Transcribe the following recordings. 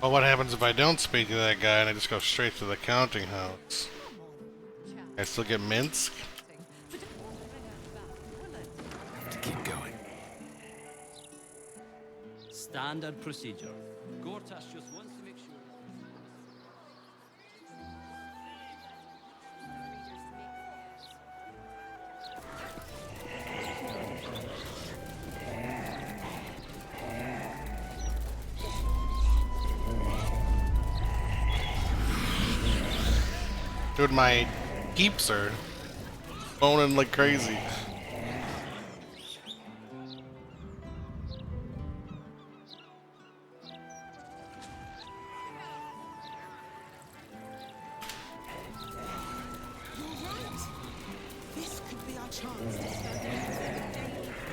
Well, what happens if I don't speak to that guy and I just go straight to the counting house? I still get Minsk? Have to keep going. Standard procedure. Gortash just wants to make sure. Dude, my keeps are moaning like crazy. This could be our chance to start the daily bullshit.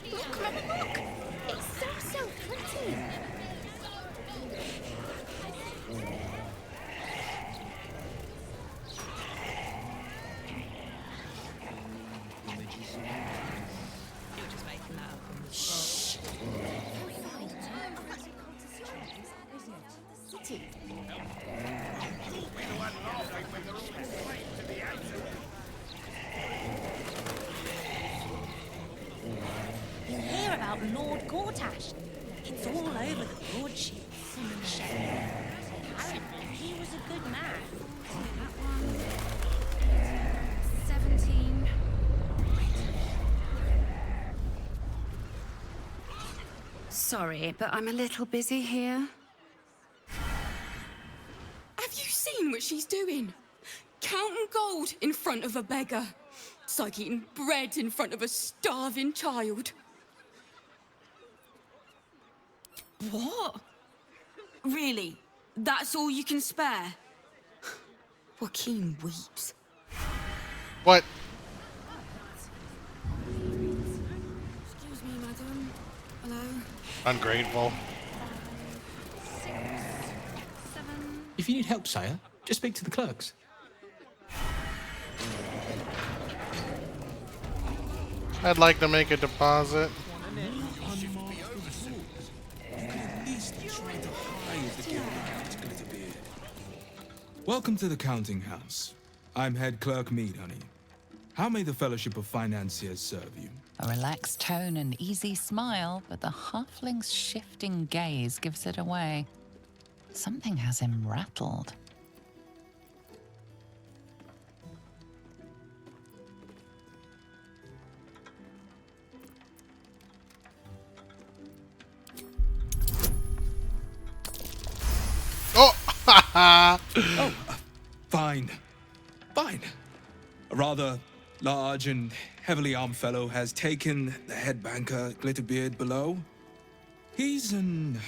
Look, Mama, look! It's so pretty! You're just making that up. Shh! City. You hear about Lord Gortash? It's all over the broadsheets. Apparently, he was a good man. That one. 17. Sorry, but I'm a little busy here. Have you seen what she's doing? Counting gold in front of a beggar. It's like eating bread in front of a starving child. What? Really? That's all you can spare? Joaquin weeps. What? Excuse me, madam. Hello? Ungrateful. 6, 7. If you need help, sire, just speak to the clerks. I'd like to make a deposit. Welcome to the counting house. I'm head clerk Mead, honey. How may the Fellowship of Financiers serve you? A relaxed tone and easy smile, but the halfling's shifting gaze gives it away. Something has him rattled. Oh! Oh, fine. Fine. A rather large and heavily armed fellow has taken the head banker, Glitterbeard, below. He's an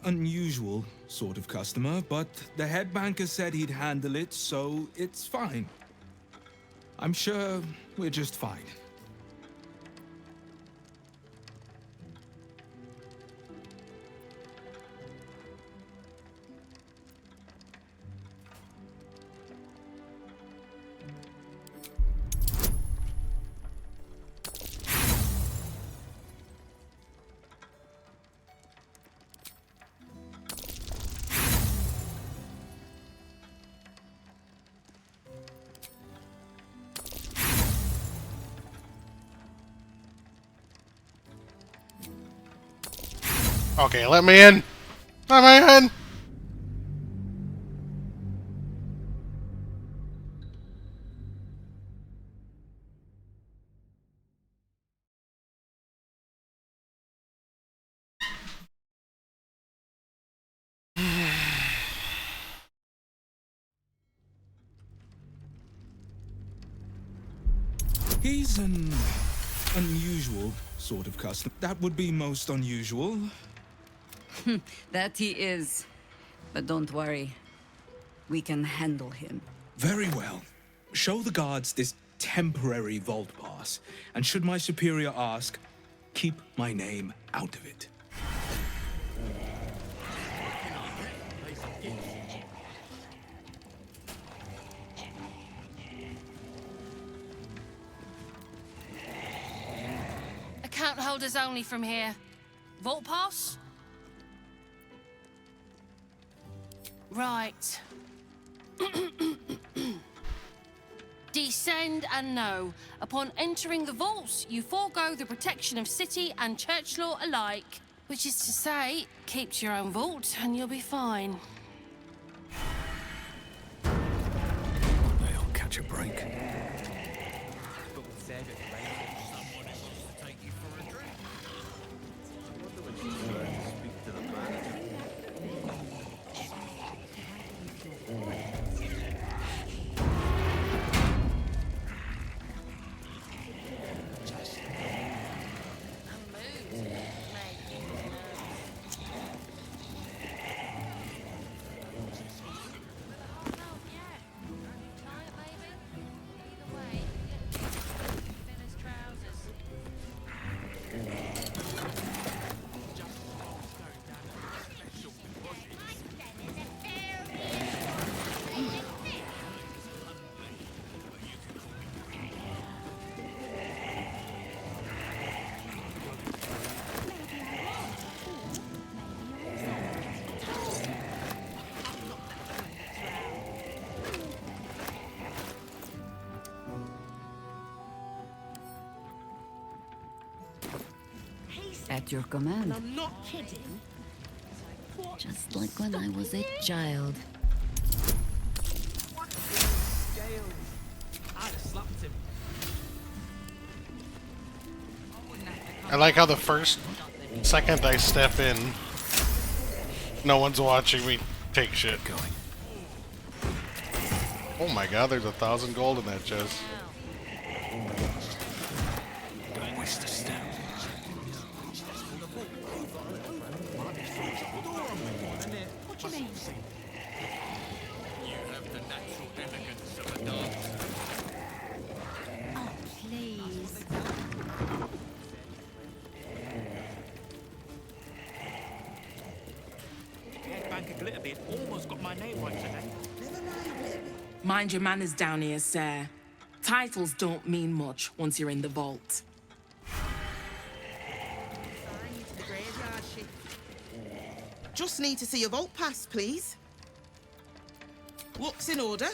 unusual sort of customer, but the head banker said he'd handle it, so it's fine. I'm sure we're just fine. Okay, let me in. Let me in. He's an unusual sort of customer. That would be most unusual. That he is. But don't worry. We can handle him. Very well. Show the guards this temporary vault pass, and should my superior ask, keep my name out of it. Account holders only from here. Vault pass? Right. Descend and know. Upon entering the vaults, you forego the protection of city and church law alike. Which is to say, keep to your own vault and you'll be fine. They'll catch a break. At your command. I'm not kidding. Just like when I was a child. I like how the first second I step in, no one's watching me take shit. Oh my god, there's 1,000 gold in that chest. Don't waste a step. What do you mean? You have the natural elegance of a dance. Oh, please. Banker Glitterbit almost got my name right today. Mind your manners down here, sir. Titles don't mean much once you're in the vault. Just need to see your vault pass, please. Looks in order.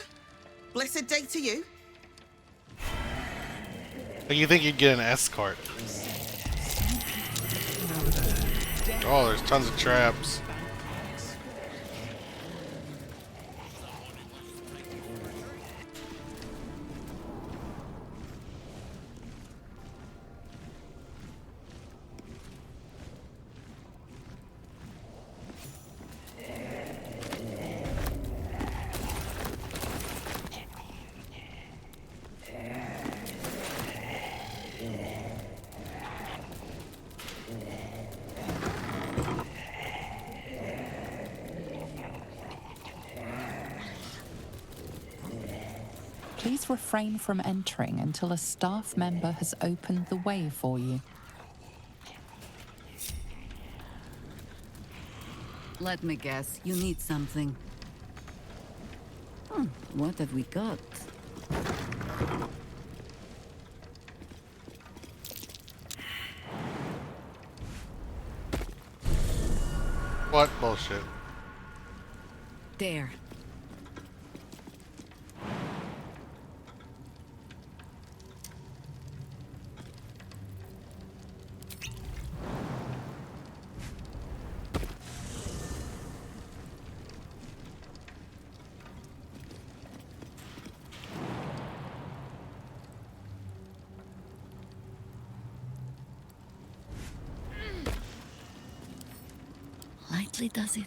Blessed day to you. You think you'd get an escort? Oh, there's tons of traps. Please refrain from entering until a staff member has opened the way for you. Let me guess, you need something. What have we got? What bullshit? There. lightly does it.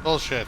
Bullshit.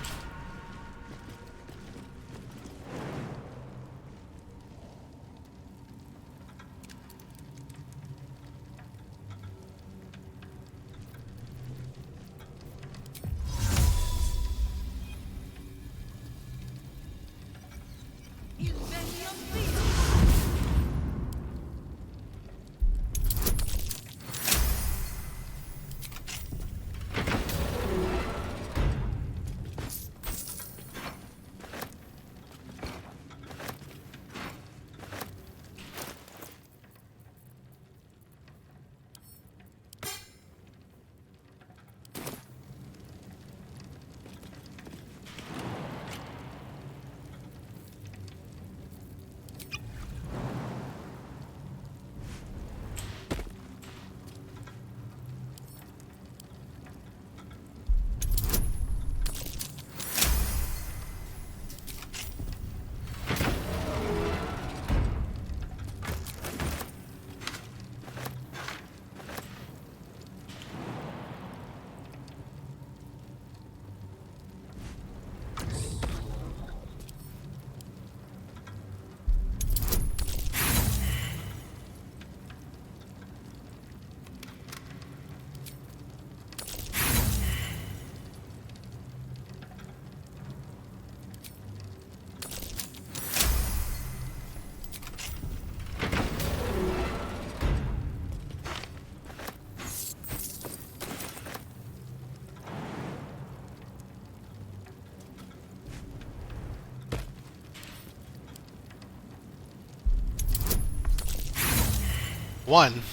One.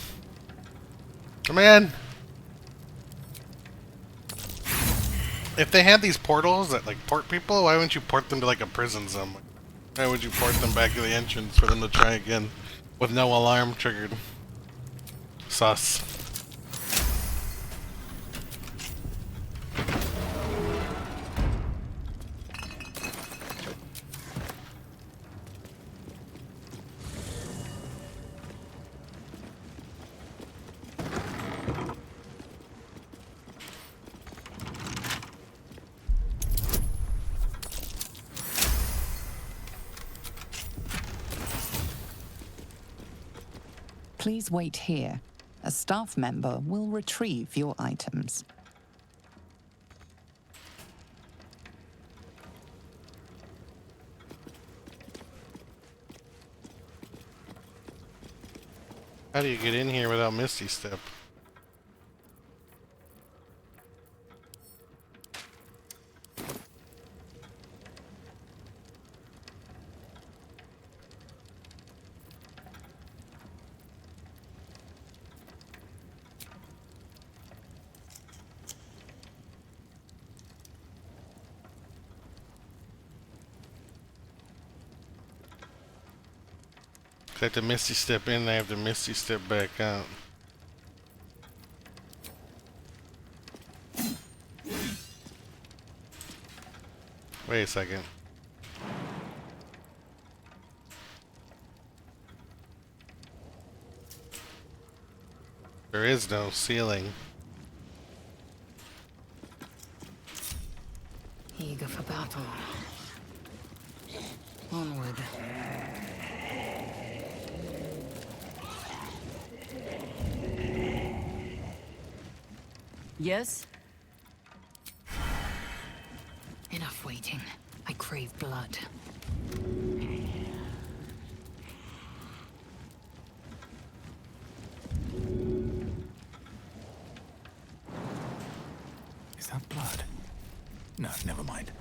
Come in. If they had these portals that like port people, why wouldn't you port them to like a prison somewhere? Why would you port them back to the entrance for them to try again with no alarm triggered? Sus. Please wait here. A staff member will retrieve your items. How do you get in here without Misty Step? I have to Misty Step in, I have to Misty Step back out. Wait a second. There is no ceiling. Eager for battle. Onward. Yes? Enough waiting. I crave blood. Is that blood? No, never mind.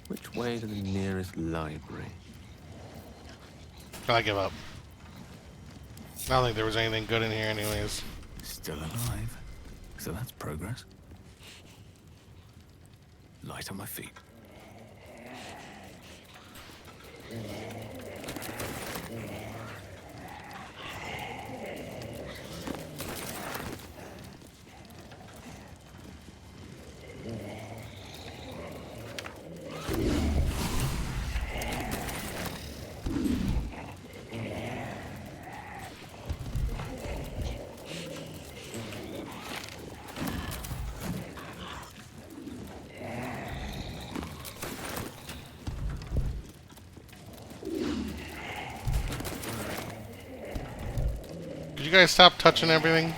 Which way to the nearest library? I give up. I don't think there was anything good in here anyways. Still alive. So that's progress. Light on my feet. Could you guys stop touching everything?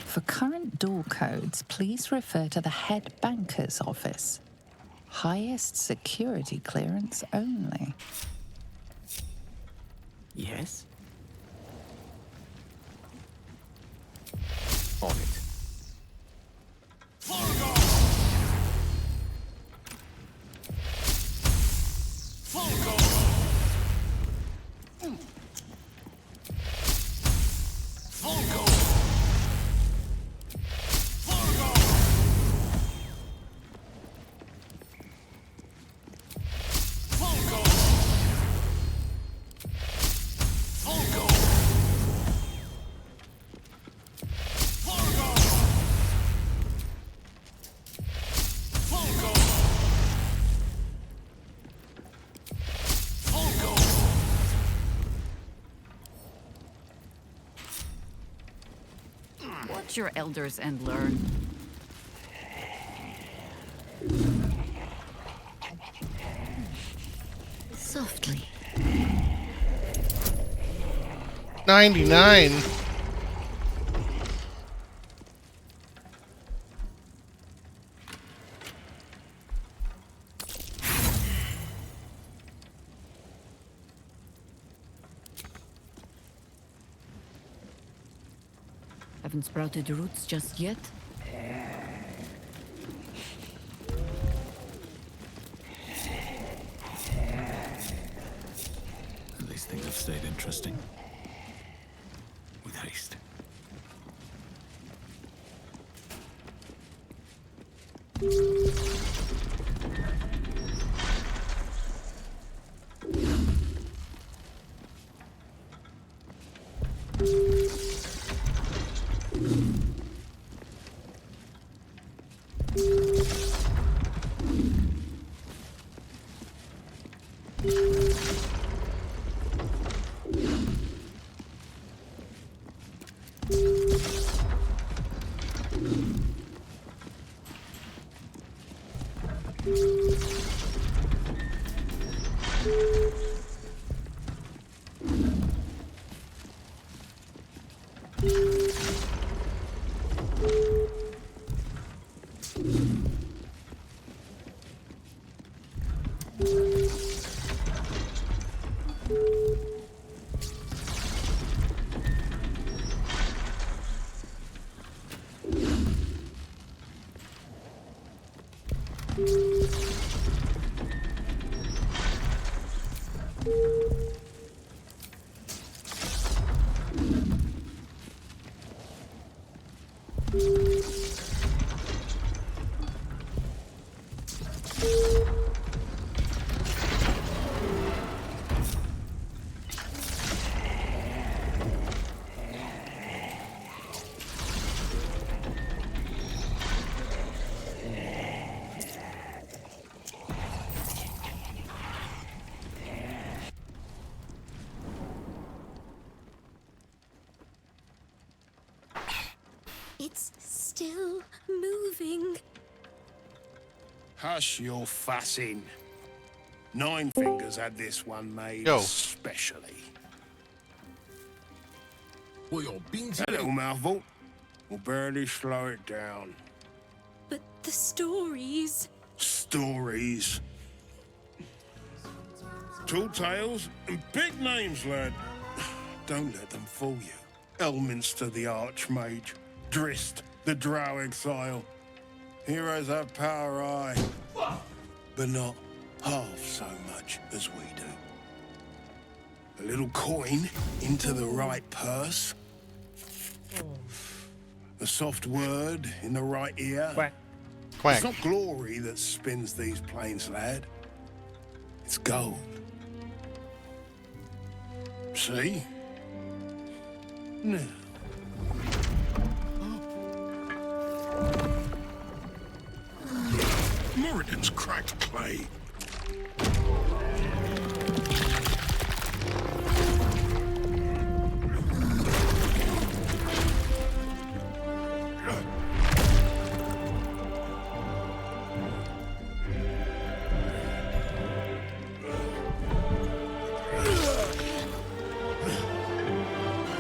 For current door codes, please refer to the head banker's office. Highest security clearance only. Yes? On it. Watch your elders and learn. Softly. 99. Haven't sprouted roots just yet. At least things have stayed interesting. With haste. It's still moving. Hush your fussing. Nine Fingers had this one made Yo. specially. Well, you're being A little mouthful will barely slow it down. But the stories... Stories. Tall tales and big names, lad. Don't let them fool you. Elminster the Archmage. Drist the Drow Exile. Heroes have power, aye. But not half so much as we do. A little coin into the right purse. A soft word in the right ear. Quack. It's not glory that spins these plains, lad. It's gold. See? Now. Moradin's cracked clay.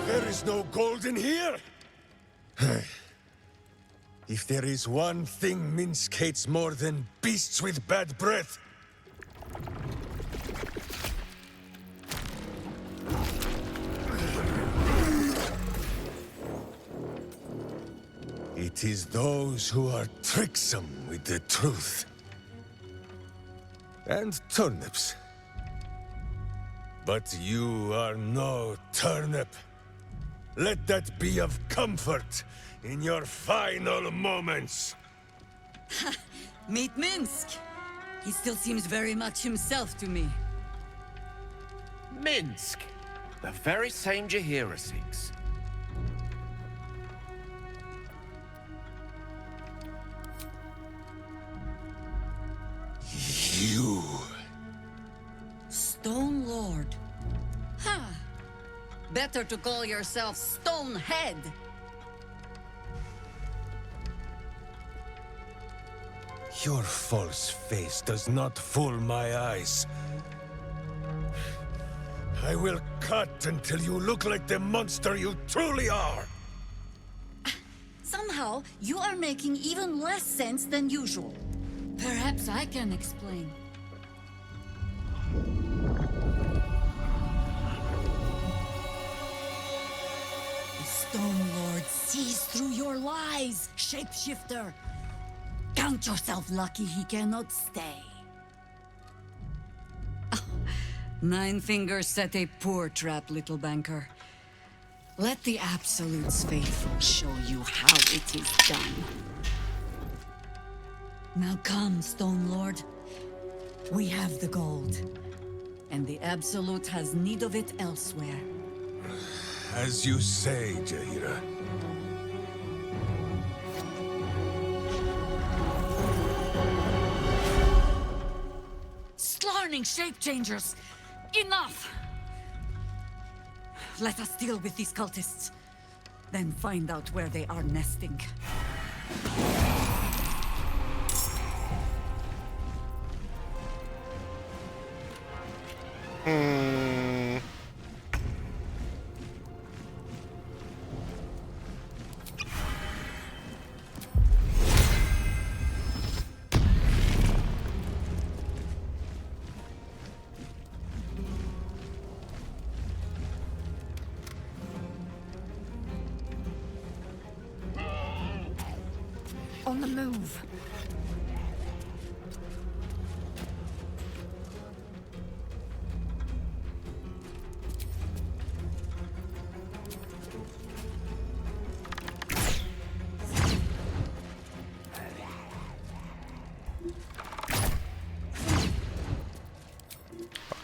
There is no gold in here! If there is one thing Minsk hates more than beasts with bad breath... it is those who are tricksome with the truth. And turnips. But you are no turnip. Let that be of comfort in your final moments. Meet Minsk. He still seems very much himself to me. Minsk, the very same Jahira seeks. You... Stone Lord. Ha! Better to call yourself Stonehead. Your false face does not fool my eyes. I will cut until you look like the monster you truly are. Somehow, you are making even less sense than usual. Perhaps I can explain. The Stone Lord sees through your lies, shapeshifter. Count yourself lucky he cannot stay. Nine Fingers set a poor trap, little banker. Let the Absolute's faithful show you how it is done. Now come, Stone Lord. We have the gold. And the Absolute has need of it elsewhere. As you say, Jahira. Slarning shape-changers! Enough! Let us deal with these cultists. Then find out where they are nesting. On the move.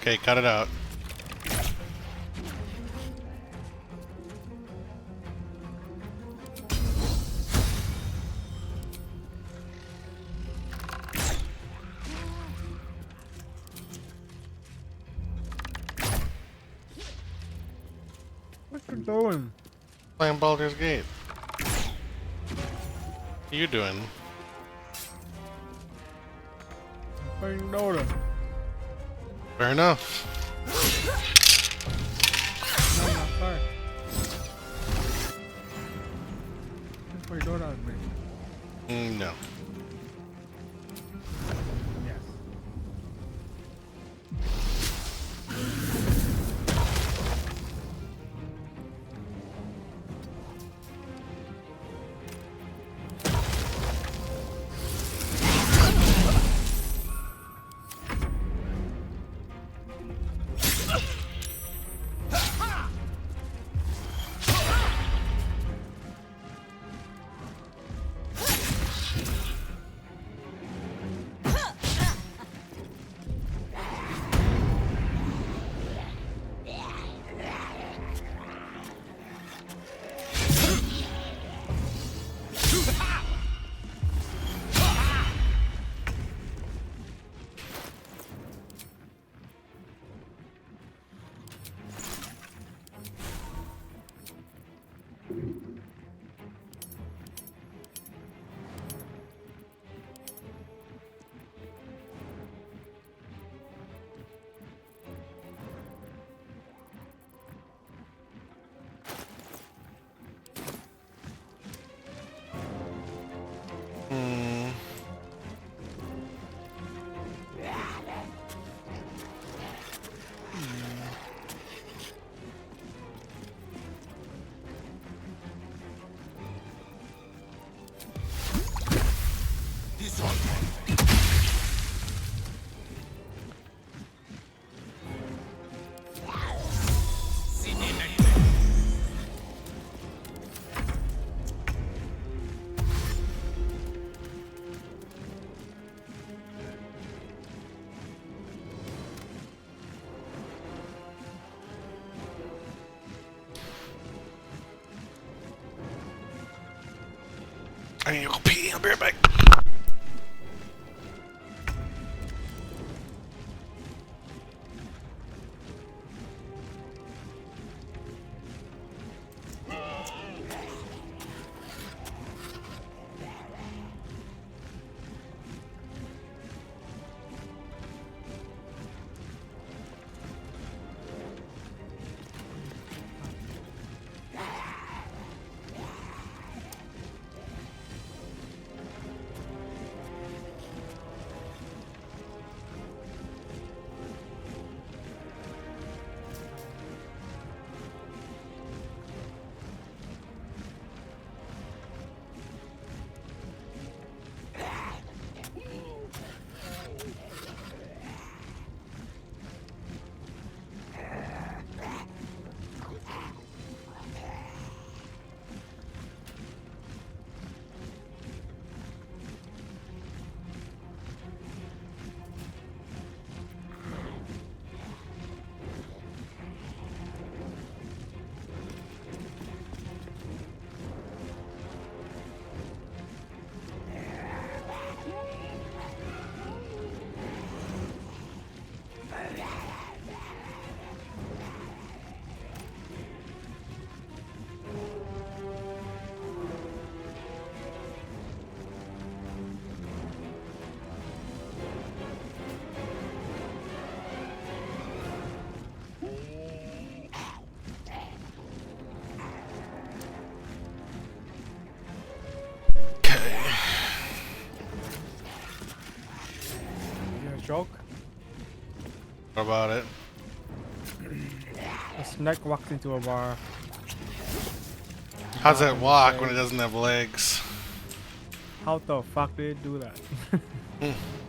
Okay, cut it out. What you doing? Playing Baldur's Gate. What are you doing? Playing Dota. Fair enough. No, not fair. You play Dota with me. No. Yes. I need to go pee. I'll be right back. Joke? What about it? A snake walked into a bar. How's it walk when it doesn't have legs? How the fuck did it do that?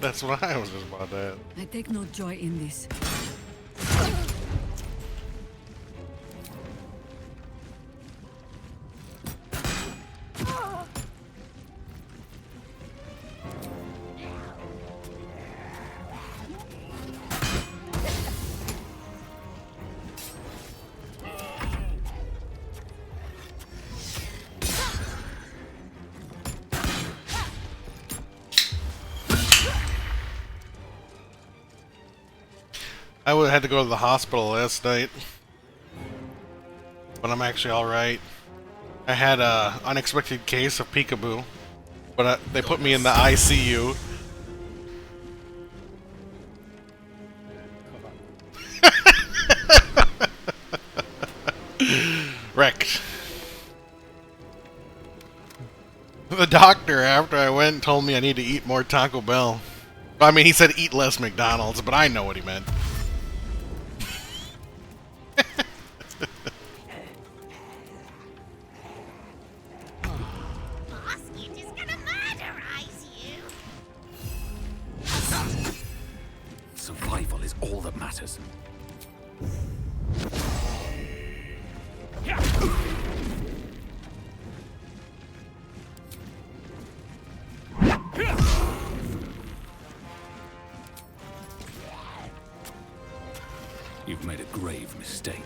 That's what I was just about that. I take no joy in this. I would had to go to the hospital last night, but I'm actually all right. I had a unexpected case of peekaboo, but they put me in the ICU. Wrecked. The doctor, after I went, told me I need to eat more Taco Bell. I mean, he said eat less McDonald's, but I know what he meant. Basket is gonna murderize you. Survival is all that matters. You've made a grave mistake.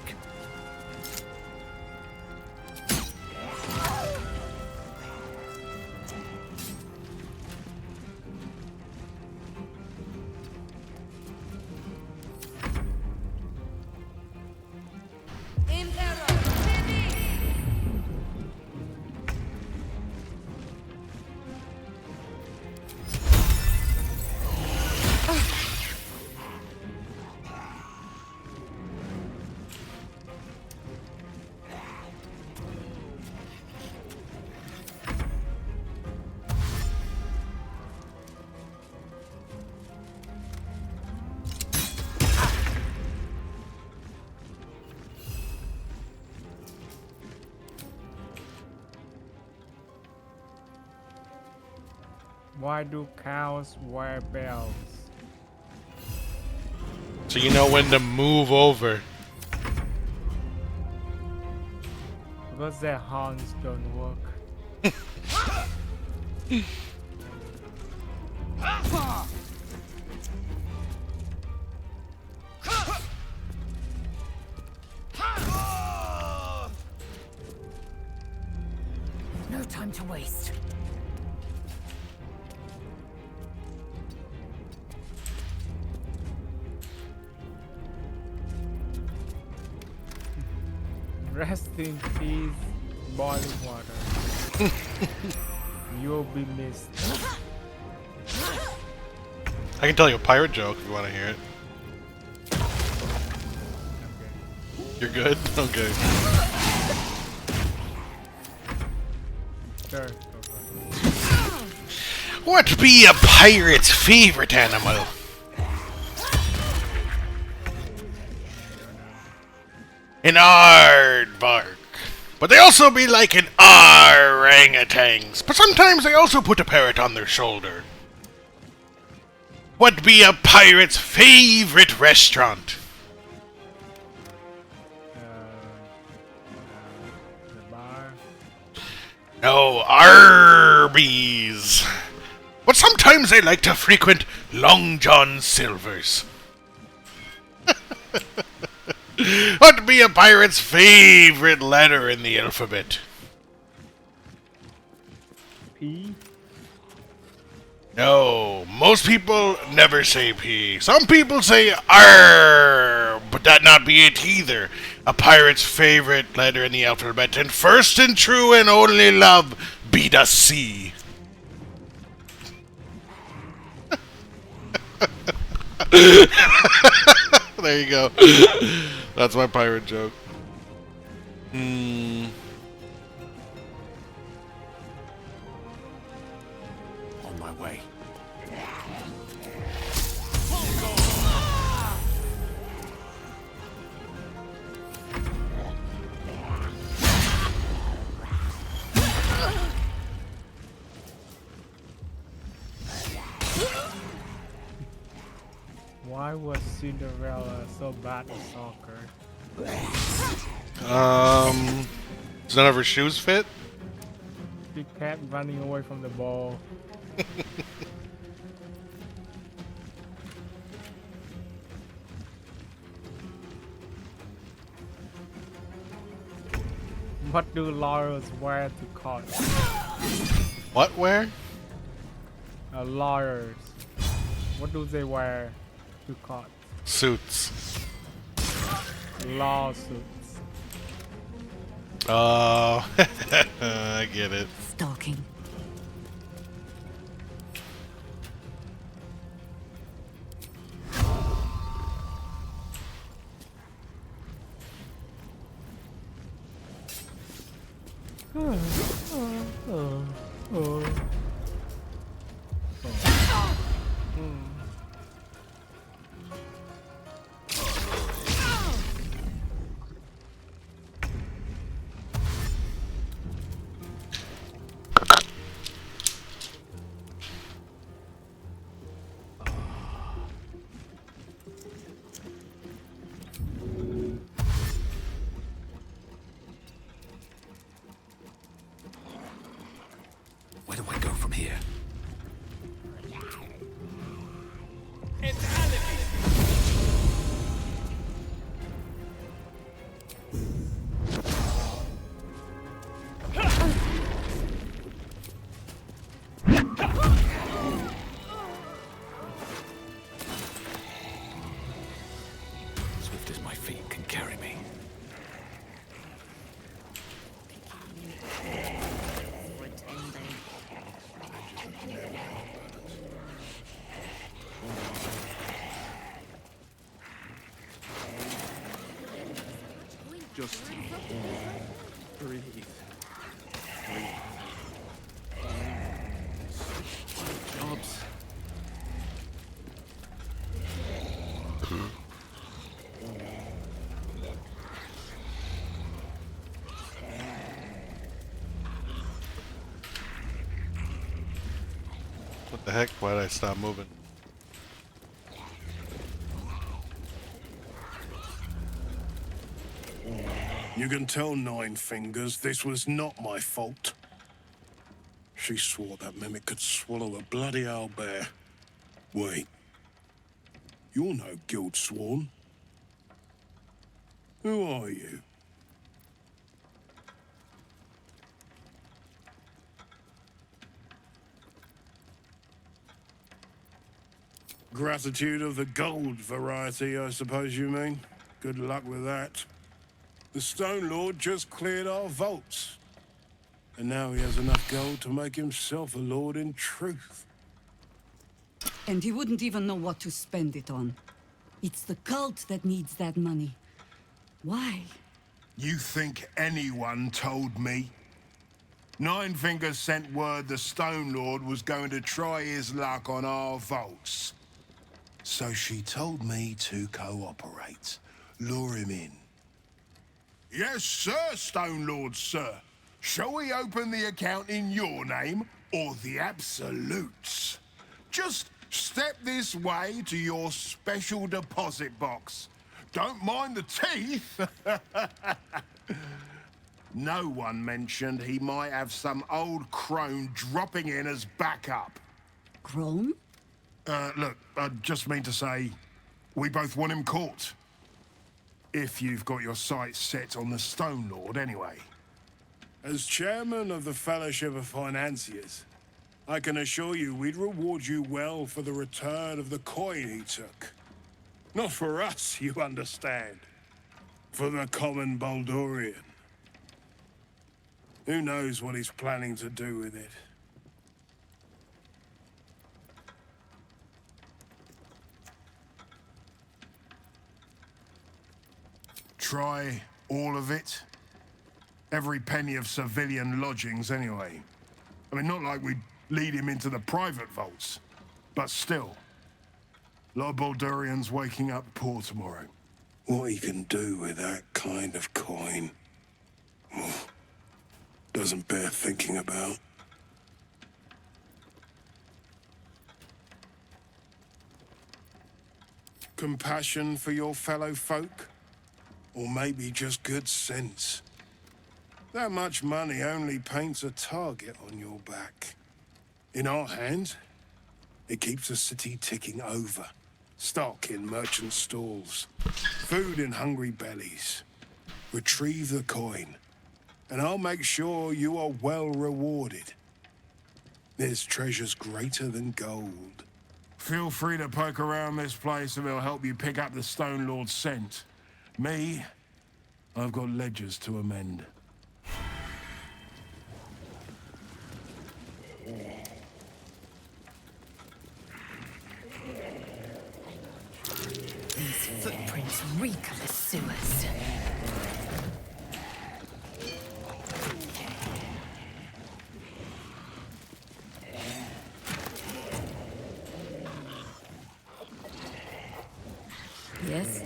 Why do cows wear bells? So you know when to move over. Because their horns don't work. No time to waste. Rest in peace, boiling water. You'll be missed. I can tell you a pirate joke if you want to hear it. You're good? Okay. Sure. What be a pirate's favorite animal? An aardvark. But they also be like an orangutans. But sometimes they also put a parrot on their shoulder. What be a pirate's favorite restaurant? The bar. No, Arby's. But sometimes they like to frequent Long John Silver's. What be a pirate's favorite letter in the alphabet? P? No, most people never say P. Some people say R, but that not be it either. A pirate's favorite letter in the alphabet, and first and true and only love be the C. There you go. That's my pirate joke. On my way. Why was Cinderella so bad at soccer? Does none of her shoes fit? She kept running away from the ball. What do lawyers wear to court? What wear? Lawyers. What do they wear to court? Suits. Lawsuits. Oh, I get it. Stalking. Where do I go from here? Swift as my feet can carry me. Just breathe. Jobs. What the heck? Why did I stop moving? You can tell Nine Fingers this was not my fault. She swore that mimic could swallow a bloody owlbear. Wait. You're no guild sworn. Who are you? Gratitude of the gold variety, I suppose you mean. Good luck with that. The Stone Lord just cleared our vaults. And now he has enough gold to make himself a lord in truth. And he wouldn't even know what to spend it on. It's the cult that needs that money. Why? You think anyone told me? Nine Fingers sent word the Stone Lord was going to try his luck on our vaults. So she told me to cooperate. Lure him in. Yes, sir, Stone Lord, sir. Shall we open the account in your name or the Absolute's? Just step this way to your special deposit box. Don't mind the teeth. No one mentioned he might have some old crone dropping in as backup. Crone? Look, I just mean to say, we both want him caught. If you've got your sights set on the Stone Lord, anyway. As chairman of the Fellowship of Financiers, I can assure you we'd reward you well for the return of the coin he took. Not for us, you understand. For the common Baldurian. Who knows what he's planning to do with it? Try all of it? Every penny of civilian lodgings, anyway. I mean, not like we'd lead him into the private vaults, but still. A lot of Baldurians waking up poor tomorrow. What he can do with that kind of coin doesn't bear thinking about. Compassion for your fellow folk? Or maybe just good sense? That much money only paints a target on your back. In our hands, it keeps the city ticking over. Stock in merchant stalls, food in hungry bellies. Retrieve the coin, and I'll make sure you are well rewarded. There's treasures greater than gold. Feel free to poke around this place and it'll help you pick up the Stone Lord's scent. Me, I've got ledgers to amend. These footprints reek of the sewers. Yes?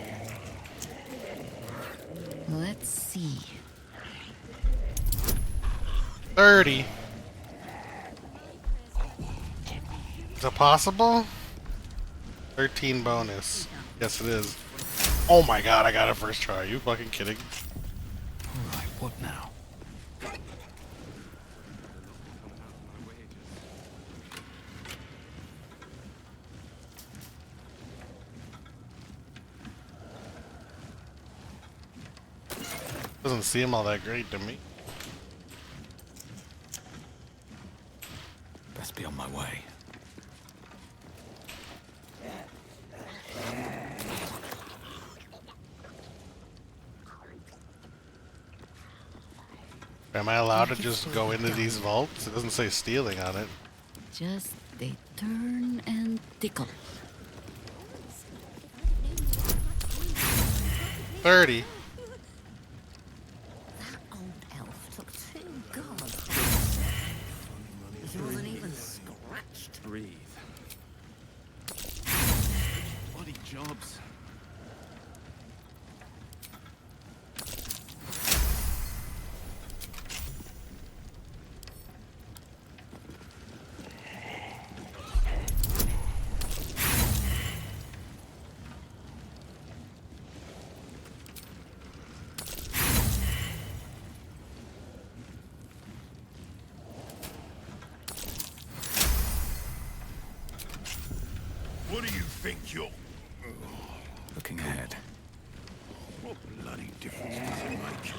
Let's see. 30. Is it possible? 13 bonus. Yes, it is. Oh my god, I got it first try. Are you fucking kidding? Alright, what now? Doesn't seem all that great to me. Best be on my way. Am I allowed to just go into these vaults? It doesn't say stealing on it. Just they turn and tickle. 30. That old elf took 2 gods. He wasn't even scratched. Breathe. Bloody jobs. What do you think you're... Looking ahead. What bloody difference does it make?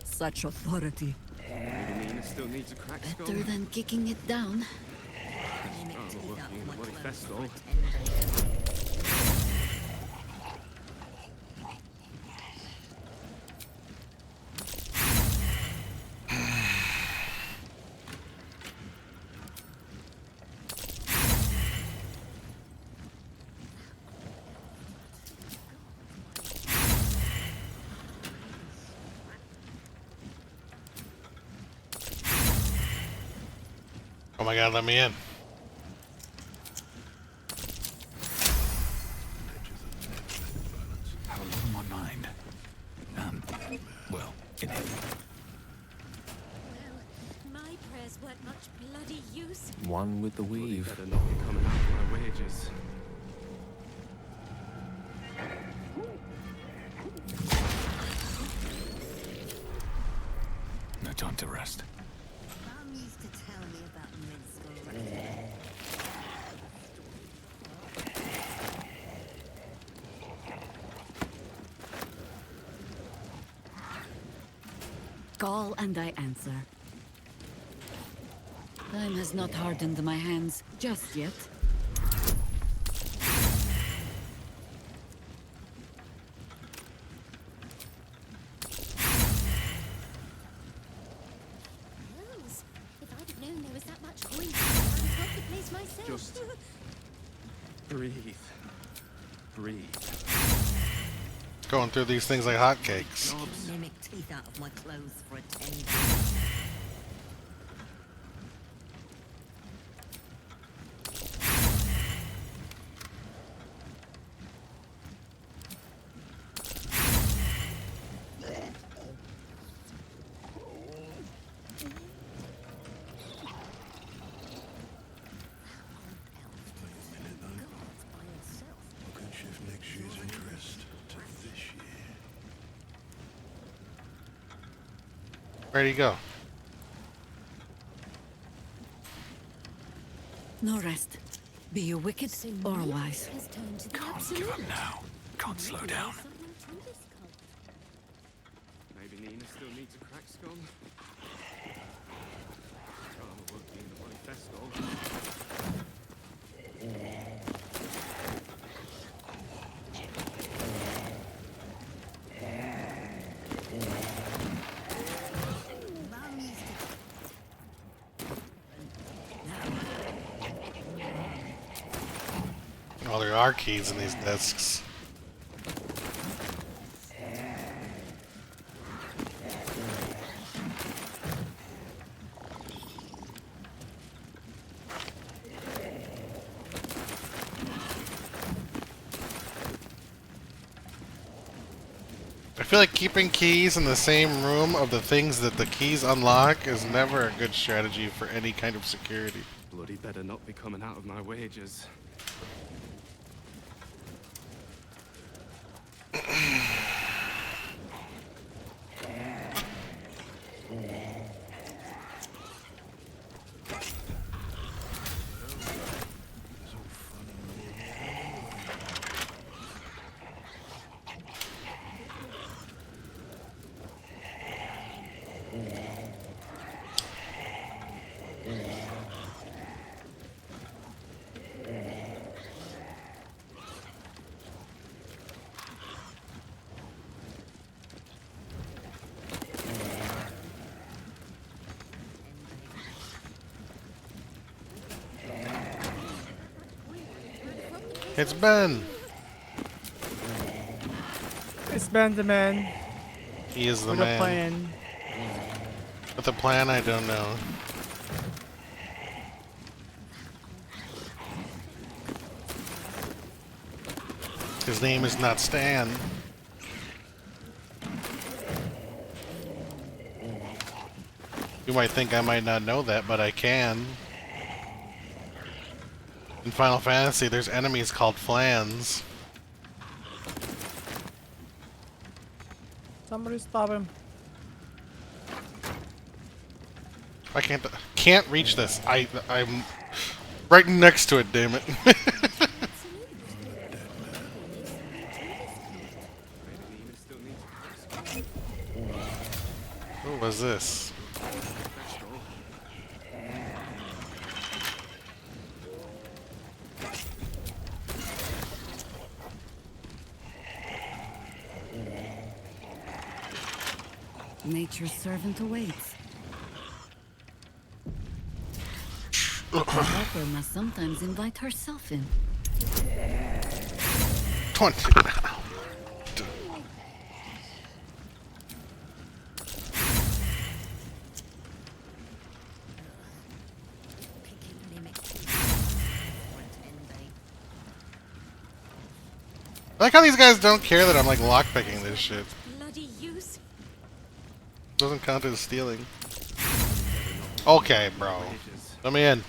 Such authority. Maybe Nina still needs a cracked skull. Better than kicking it down. Oh, look, being a bloody festival. Oh my god, let me in. Have a lot on my mind. Well, in it. My prayers weren't much bloody use. One with the weave. Better not be coming out of my wages. No time to rest. Mum used to tell me about minstrel. Call and I answer. Time has not hardened my hands just yet. Hells, if I'd have known there was that much coin, I'd have got the place myself. Just breathe. Breathe. Going through these things like hotcakes. Mimic teeth out of my clothes for a 10. I can shift next year's interest to this year. Where'd he go? No rest. Be you wicked or wise. Can't give up now. Can't slow down. Maybe Maybe Nina still needs a crack skull. Charm won't be in the bloody festival. Oh, there are keys in these discs. I feel like keeping keys in the same room of the things that the keys unlock is never a good strategy for any kind of security. Bloody better not be coming out of my wages. It's Ben. It's Ben the man. He is the With man. a plan. With a plan, I don't know. His name is not Stan. You might think I might not know that, but I can. In Final Fantasy, there's enemies called flans. Somebody stop him. I can't reach this. I'm right next to it, damn it. What was this? Nature's servant awaits. The helper must sometimes invite herself in. 20. I like how these guys don't care that I'm like lockpicking this shit. Bloody use. Doesn't count as stealing. Okay, bro. Let me in.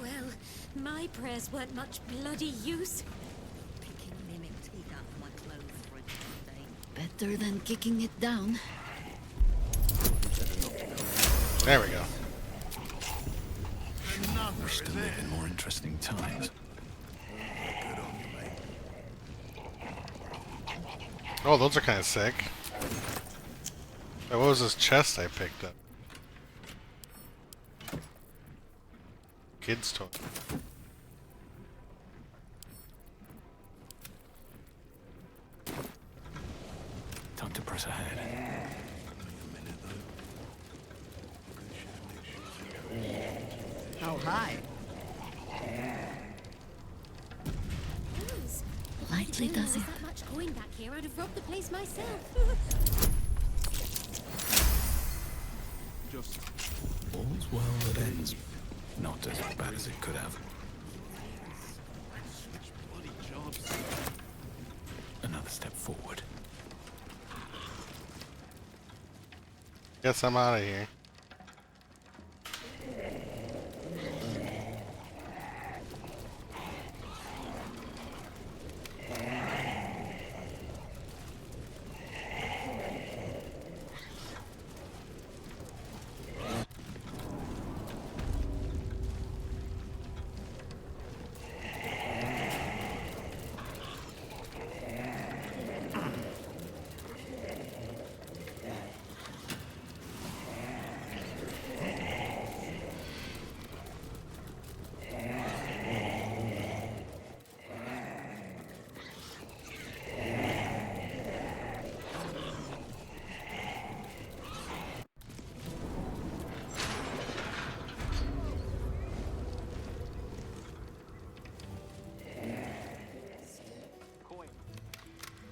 Well, my prayers weren't much bloody use. Picking mimic teeth out of my clothes for a day. Better than kicking it down. There we go. Wish to live in more interesting times. Oh, those are kind of sick. What was this chest I picked up? Kids toy. Time to press ahead. How high? Lightly does it. coin back here, I'd have robbed the place myself. Just all's well that ends. Not as bad as it could have. Another step forward. Guess I'm out of here.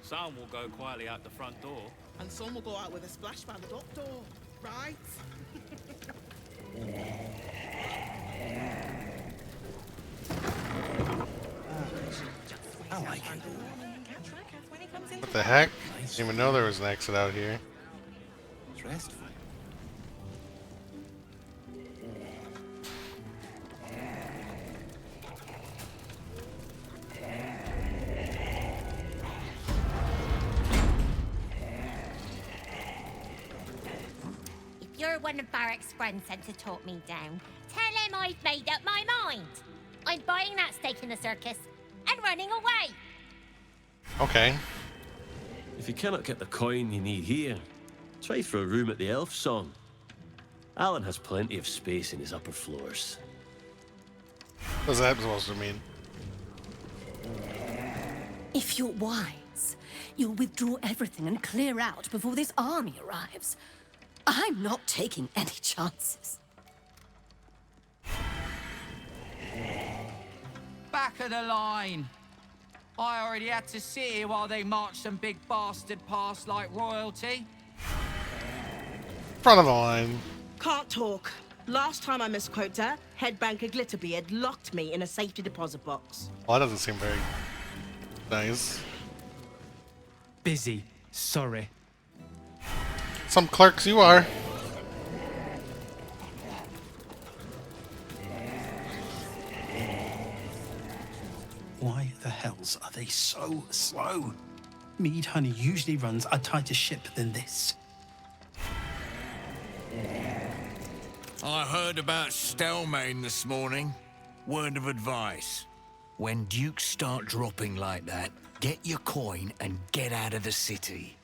Some will go quietly out the front door. And some will go out with a splash by the dock door, right? I like it. What the heck? Didn't even know there was an exit out here. It's restful. If you're one of Barrack's friends sent to talk me down, tell him I've made up my mind. I'm buying that stake in the circus and running away. Okay. If you cannot get the coin you need here, try for a room at the Elf Song. Alan has plenty of space in his upper floors. What's that supposed to mean? If you're wise, you'll withdraw everything and clear out before this army arrives. I'm not taking any chances. Back of the line. I already had to sit here while they marched some big bastard past like royalty. Front of the line. Can't talk. Last time I misquoted her, head banker Glitterbeard locked me in a safety deposit box. Well, that doesn't seem very nice. Busy. Sorry. Some clerks you are. Why the hells are they so slow? Mead Honey usually runs a tighter ship than this. I heard about Stelmane this morning. Word of advice. When dukes start dropping like that, get your coin and get out of the city.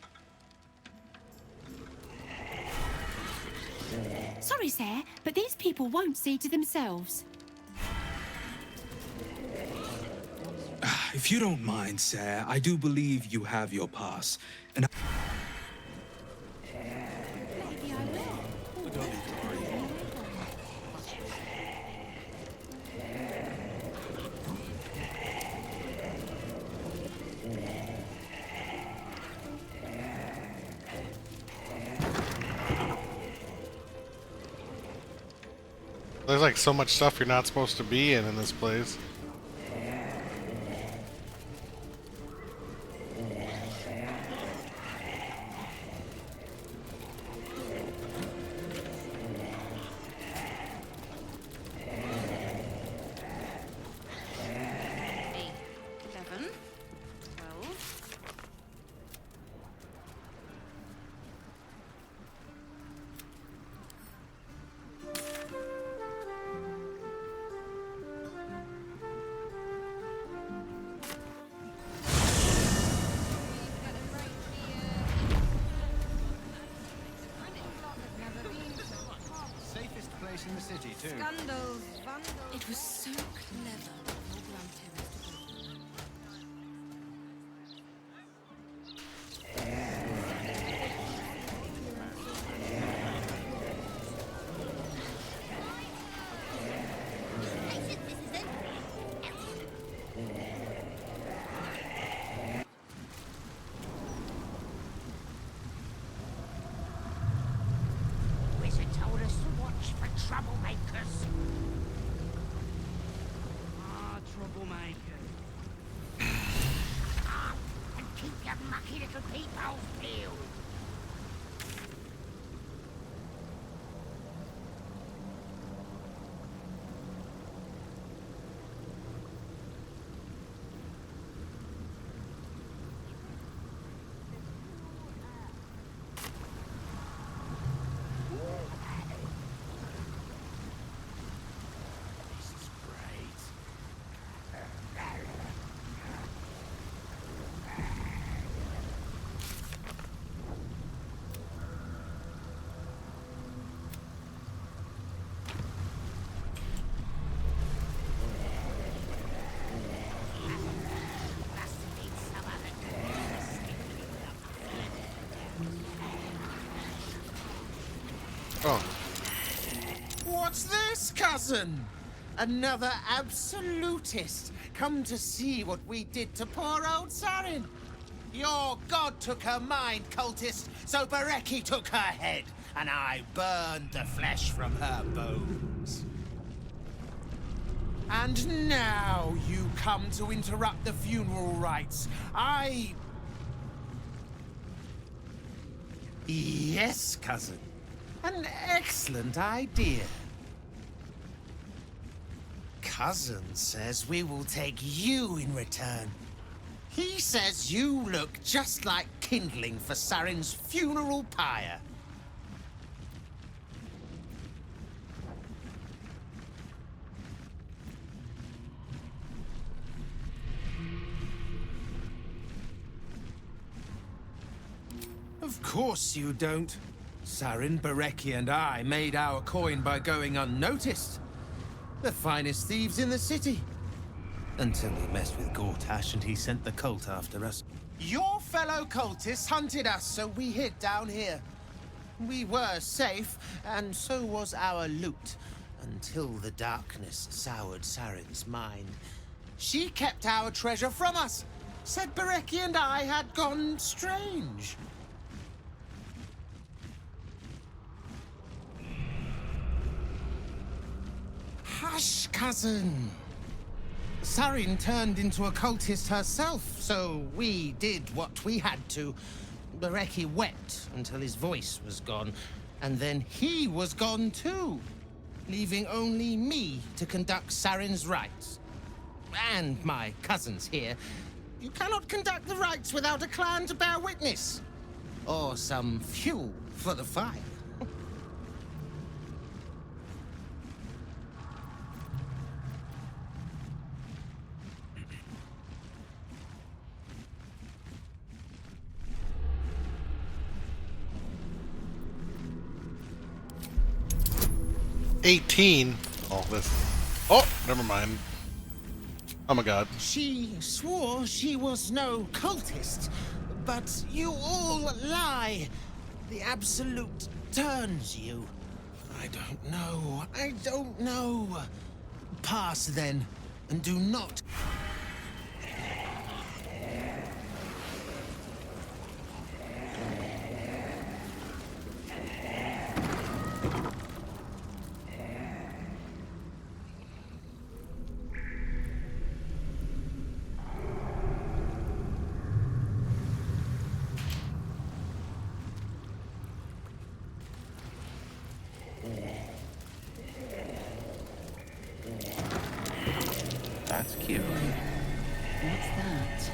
Sorry, sir, but these people won't see to themselves. If you don't mind, sir, I do believe you have your pass. And There's like so much stuff you're not supposed to be in this place. In the city too. Scandals, vandals. It was so clever. mucky little peepholes peeled. Oh. What's this, cousin? Another absolutist come to see what we did to poor old Sarin. Your god took her mind, cultist, so Bereki took her head, and I burned the flesh from her bones. And now you come to interrupt the funeral rites. Yes, cousin. An excellent idea. Cousin says we will take you in return. He says you look just like kindling for Sarin's funeral pyre. Of course you don't. Sarin, Bereki, and I made our coin by going unnoticed. The finest thieves in the city. Until we messed with Gortash and he sent the cult after us. Your fellow cultists hunted us, so we hid down here. We were safe, and so was our loot, until the darkness soured Sarin's mind. She kept our treasure from us, said Bereki and I had gone strange. Hush, cousin. Sarin turned into a cultist herself, so we did what we had to. Bereki wept until his voice was gone, and then he was gone too, leaving only me to conduct Sarin's rites. And my cousins here. You cannot conduct the rites without a clan to bear witness, or some fuel for the fire. All this. Oh, never mind. Oh my god. She swore she was no cultist, but you all lie. The Absolute turns you. I don't know. Pass then, and do not. That's cute. What's that?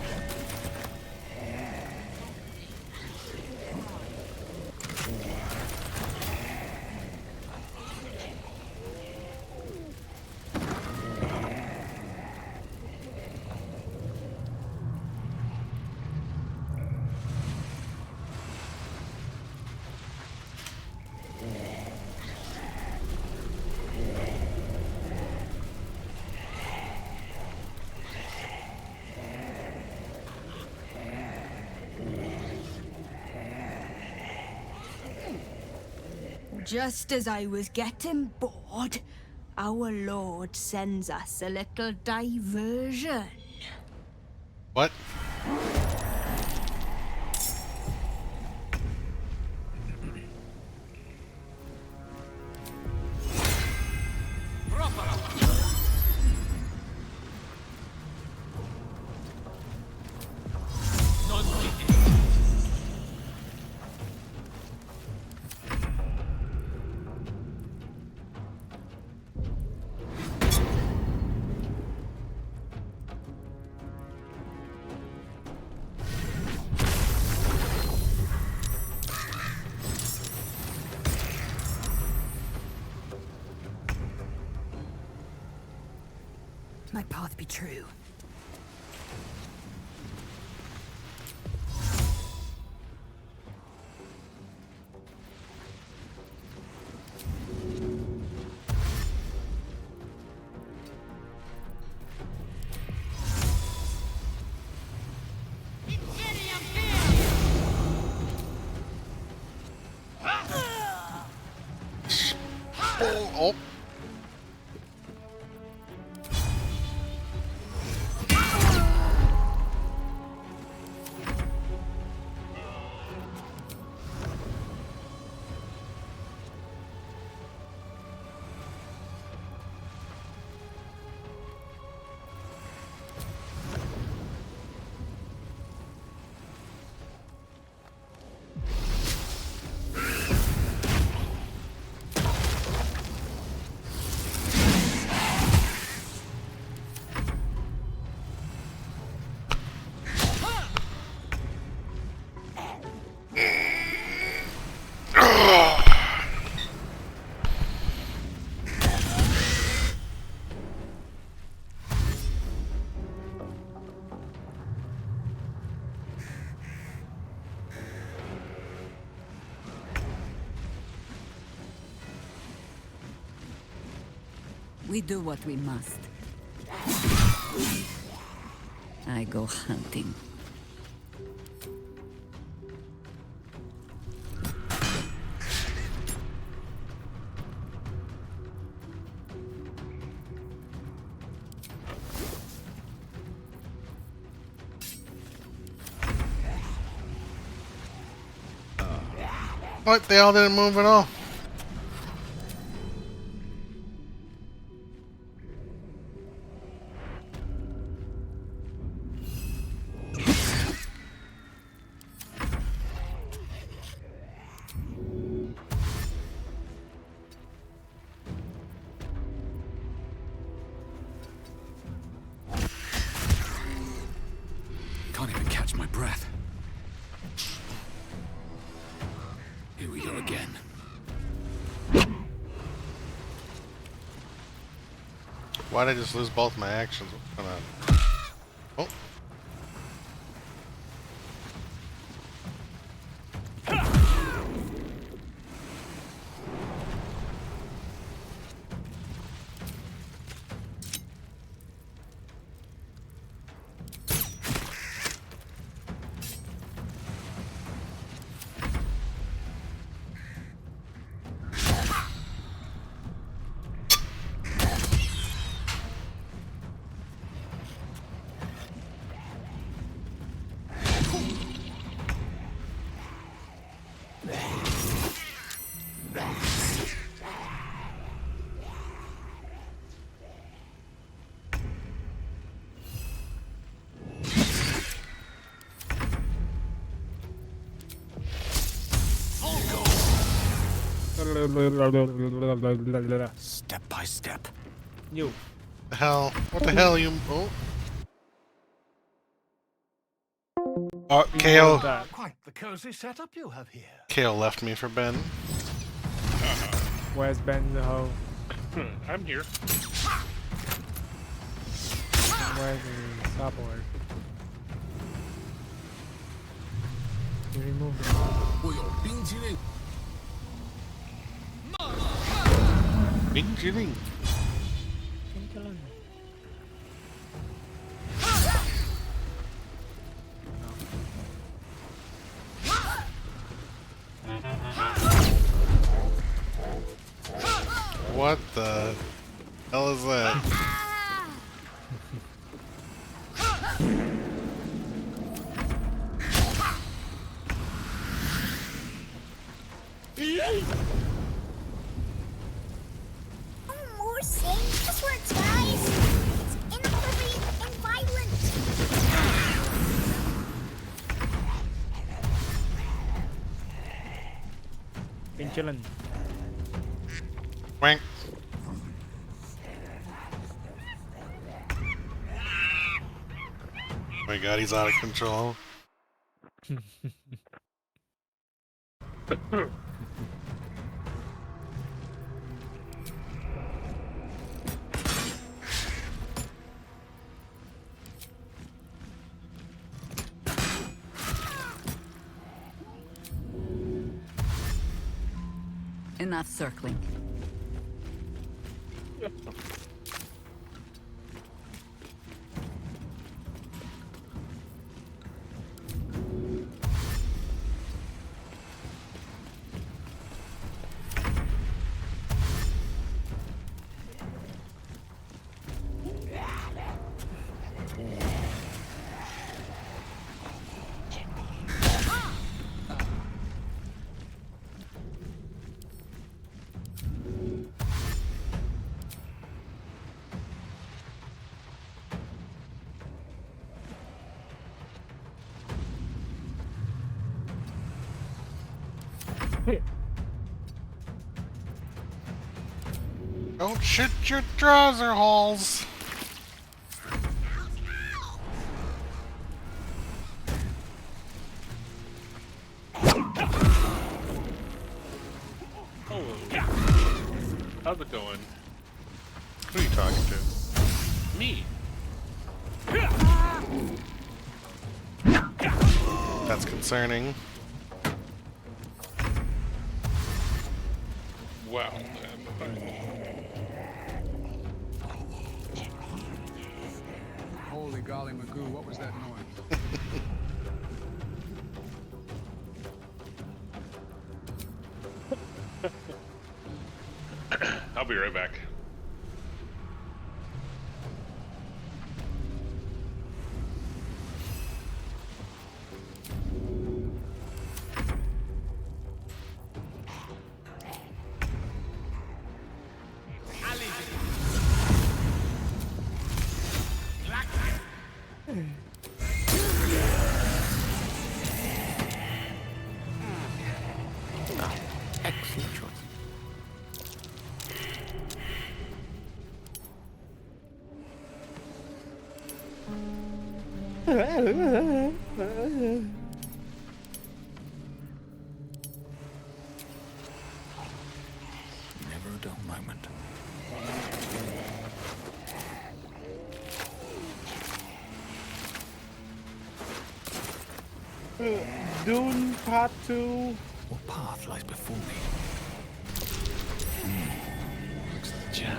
Just as I was getting bored, our Lord sends us a little diversion. What? my path be true. Oh. We do what we must. I go hunting. What? They all didn't move at all. Can't even catch my breath. Here we go again. Why'd I just lose both my actions? What's going on? Oh. Step by step. You. The hell? What the hell, you? Oh. Oh, KO. Quite the cozy setup you have here. KO left me for Ben. Where's Ben the hoe? I'm here. Where's the support? You remove the Bing Jing. What the hell is that? More saying cuss words, guys. It's inappropriate and violent. Been chillin'. Wank. Oh my god, he's out of control. Enough circling. Don't shit your trouser holes. Hello. How's it going? Who are you talking to? Me. That's concerning. Wow. Holy golly, Magoo, what was that noise? I'll be right back. Excellent choice. Never a dull moment. Dune Part 2. What path lies before me? Looks like jam.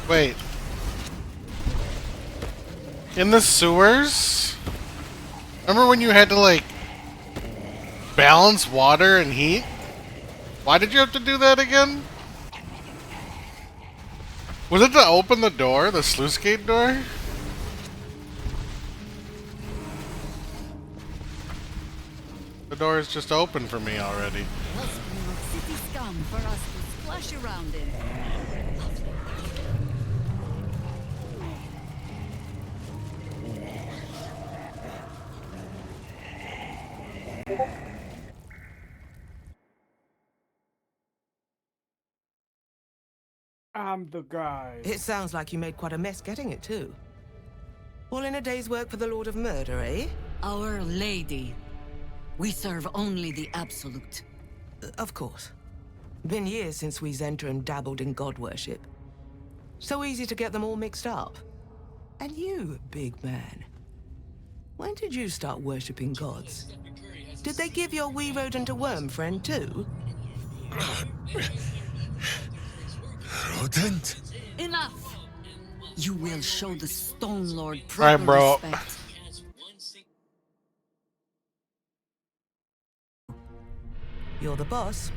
Wait. In the sewers? Remember when you had to, like, balance water and heat? Why did you have to do that again? Was it to open the door? The sluice gate door? The door is just open for me already. City scum for us to splash around in. I'm the guy. It sounds like you made quite a mess getting it, too. All in a day's work for the Lord of Murder, eh? Our Lady. We serve only the Absolute. Of course. Been years since we Zentrum dabbled in god worship. So easy to get them all mixed up. And you, big man. When did you start worshipping gods? Did they give your wee rodent a worm friend, too? Rodent? Enough! You will show the Stone Lord Alright, proper bro. respect. You're the boss.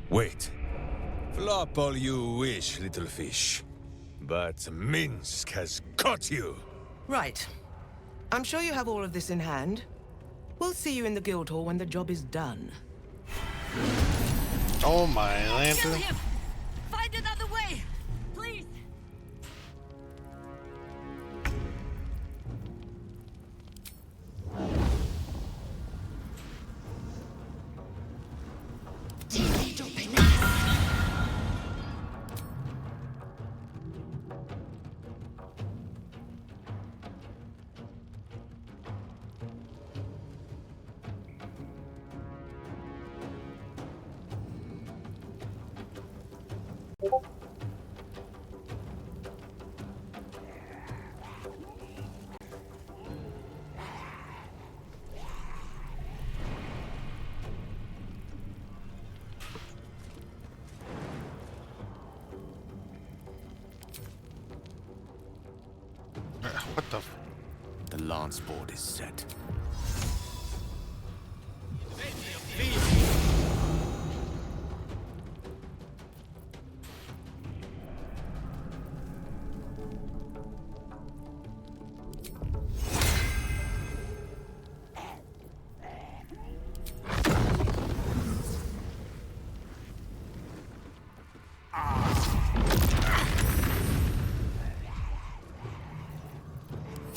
Wait. Flop all you wish, little fish. But Minsk has caught you. Right. I'm sure you have all of this in hand. We'll see you in the guild hall when the job is done. Oh my lantern. Kill him! Find another way! Please! What the? The lance board is set.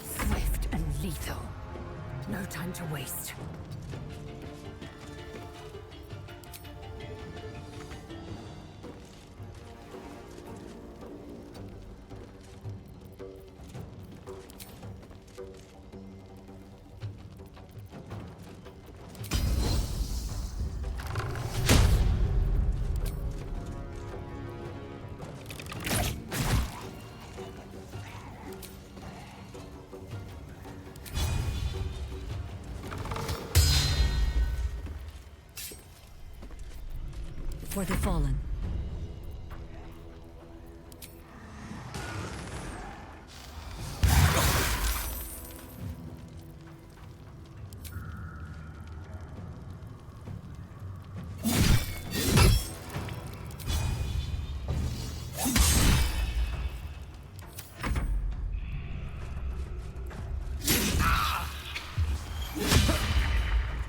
Swift and lethal. No time to waste. For the fallen.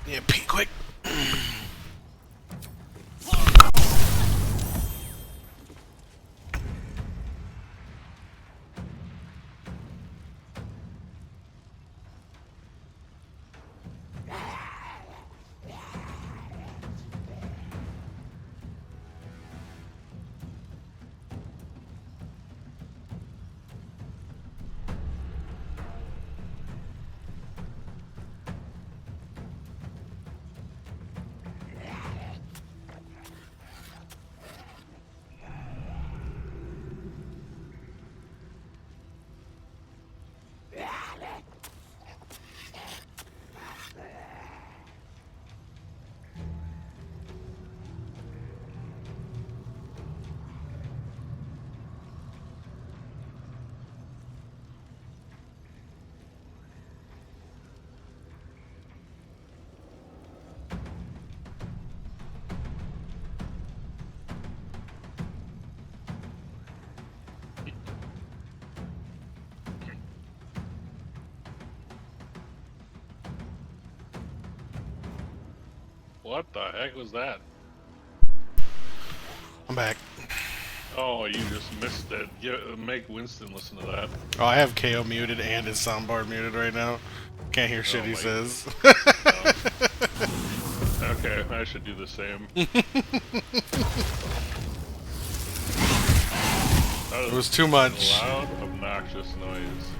Yeah, pee quick. What the heck was that? I'm back. Oh, you just missed it. Make Winston listen to that. Oh, I have KO muted and his soundboard muted right now. Can't hear shit he says. Okay, I should do the same. It was too much. Loud, obnoxious noise.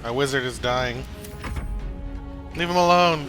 My wizard is dying. Leave him alone.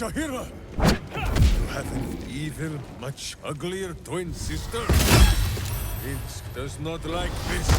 Shahira! You have an evil, much uglier twin sister? It does not like this.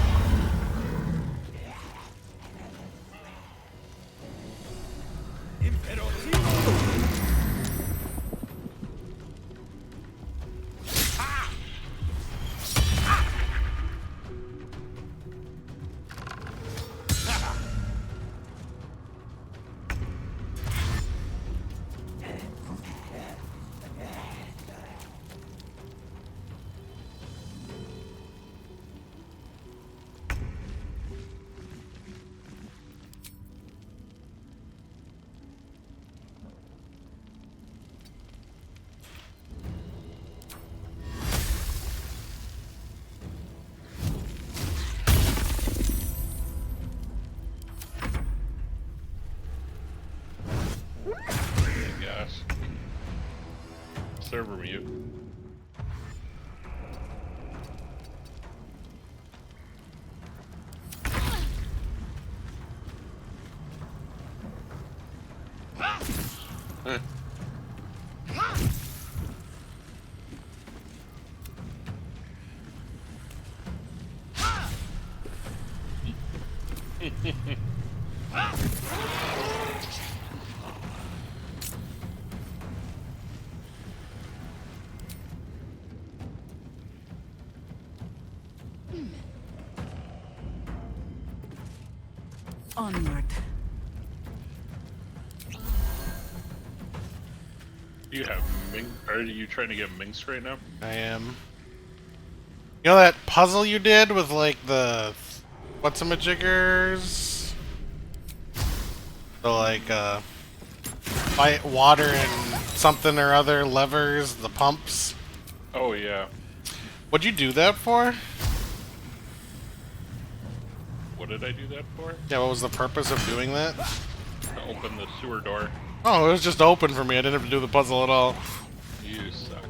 server mute. Eh. Onward. You have Ming. Are you trying to get Minx right now? I am. You know that puzzle you did with like the what's-a-majiggers? So like fight water and something or other levers, the pumps. Oh yeah. What'd you do that for? What did I do that for? Yeah, what was the purpose of doing that? To open the sewer door. Oh, it was just open for me. I didn't have to do the puzzle at all. You suck.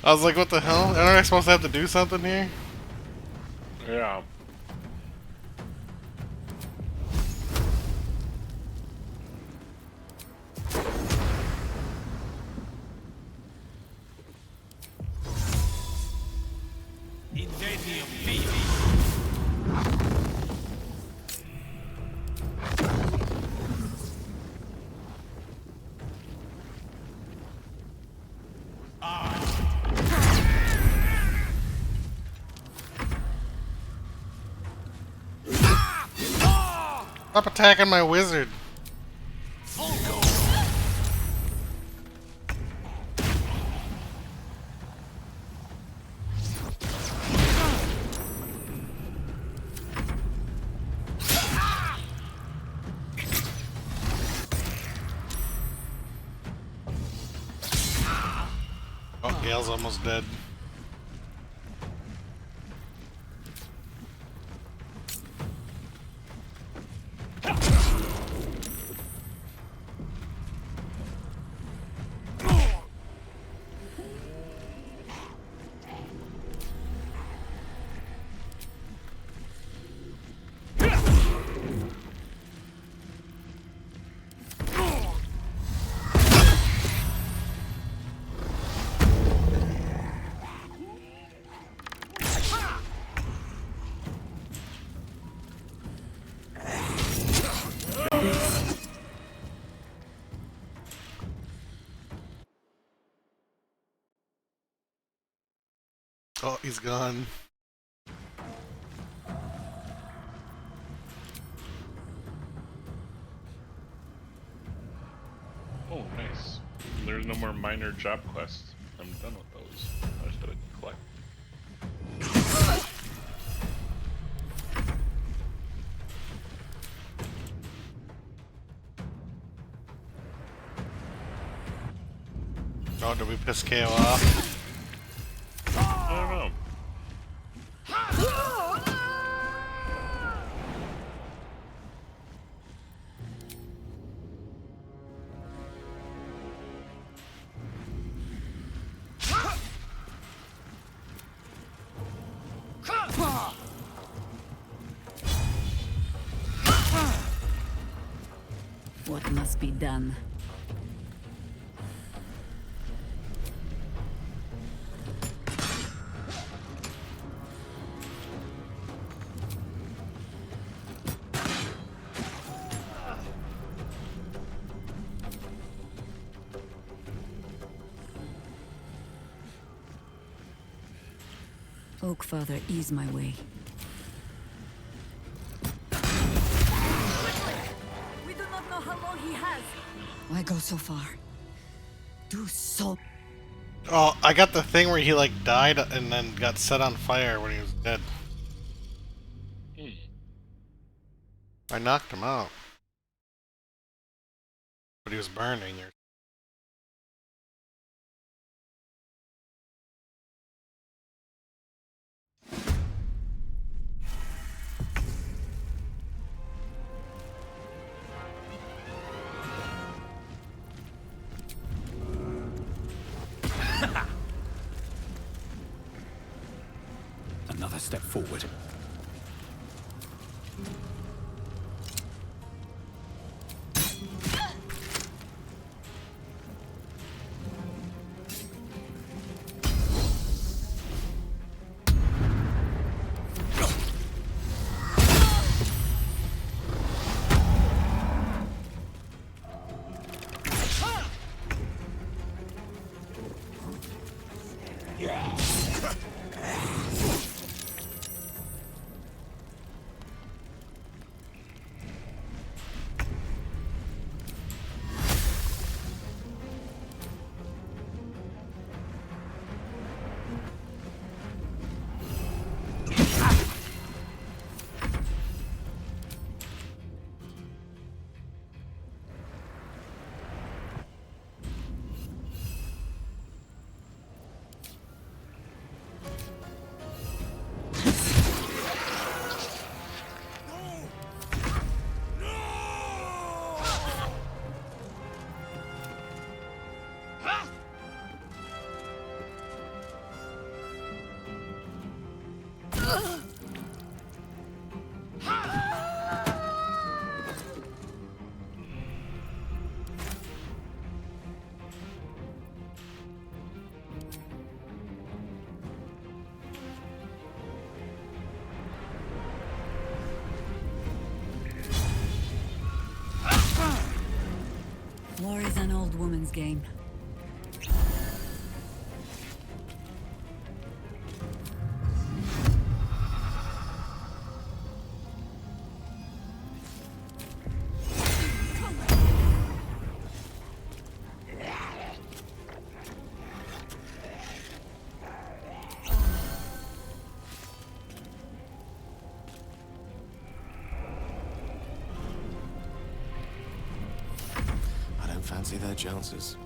I was like, what the hell? Aren't I supposed to have to do something here? Yeah. Stop attacking my wizard. Oh, Gale's almost dead. Oh, he's gone. Oh, nice. There's no more minor job quests. I'm done with those. I just gotta collect. Oh, did we piss KO off? I don't know. What must be done? Oak Father, ease my way. We do not know how long he has. Why go so far? Do so. Oh, I got the thing where he like died and then got set on fire when he was dead. I knocked him out. But he was burning. step forward. War is an old woman's game. Fancy their chances.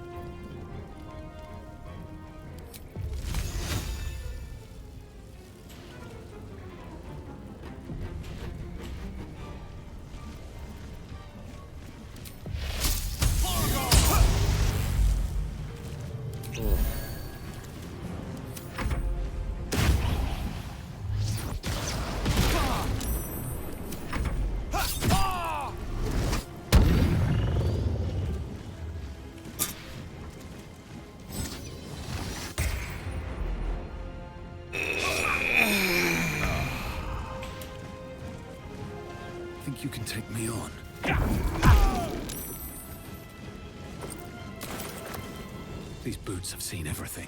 You can take me on. These boots have seen everything.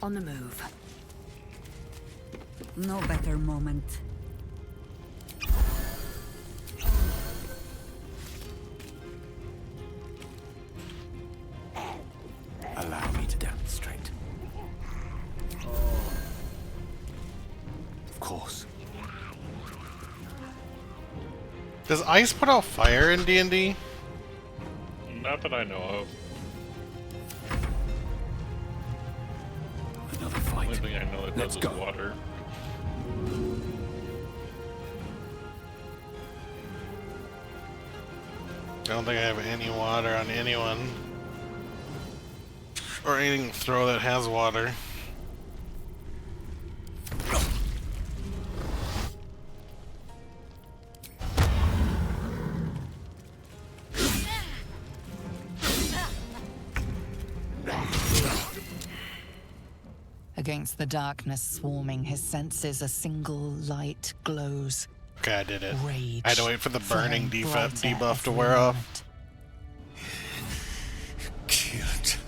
On the move. No better moment. Allow me to demonstrate. Of course. Does ice put out fire in D&D? Not that I know of. Another fight. The only thing I know that does is water. I don't think I have any water on anyone. Or anything to throw that has water. Against the darkness swarming his senses, a single light glows. Okay, I did it. Rage I had to wait for the burning flaring debuff to brighter wear every off. Killed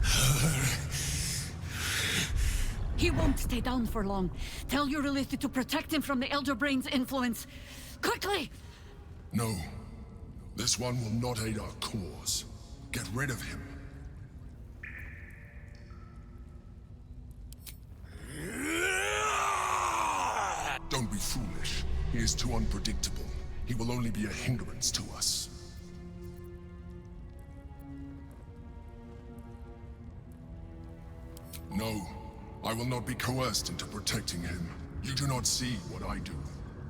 her. He won't stay down for long. Tell Eurylithi to protect him from the Elder Brain's influence. Quickly! No. This one will not aid our cause. Get rid of him. Don't be foolish. He is too unpredictable. He will only be a hindrance to us. No, I will not be coerced into protecting him. You do not see what I do.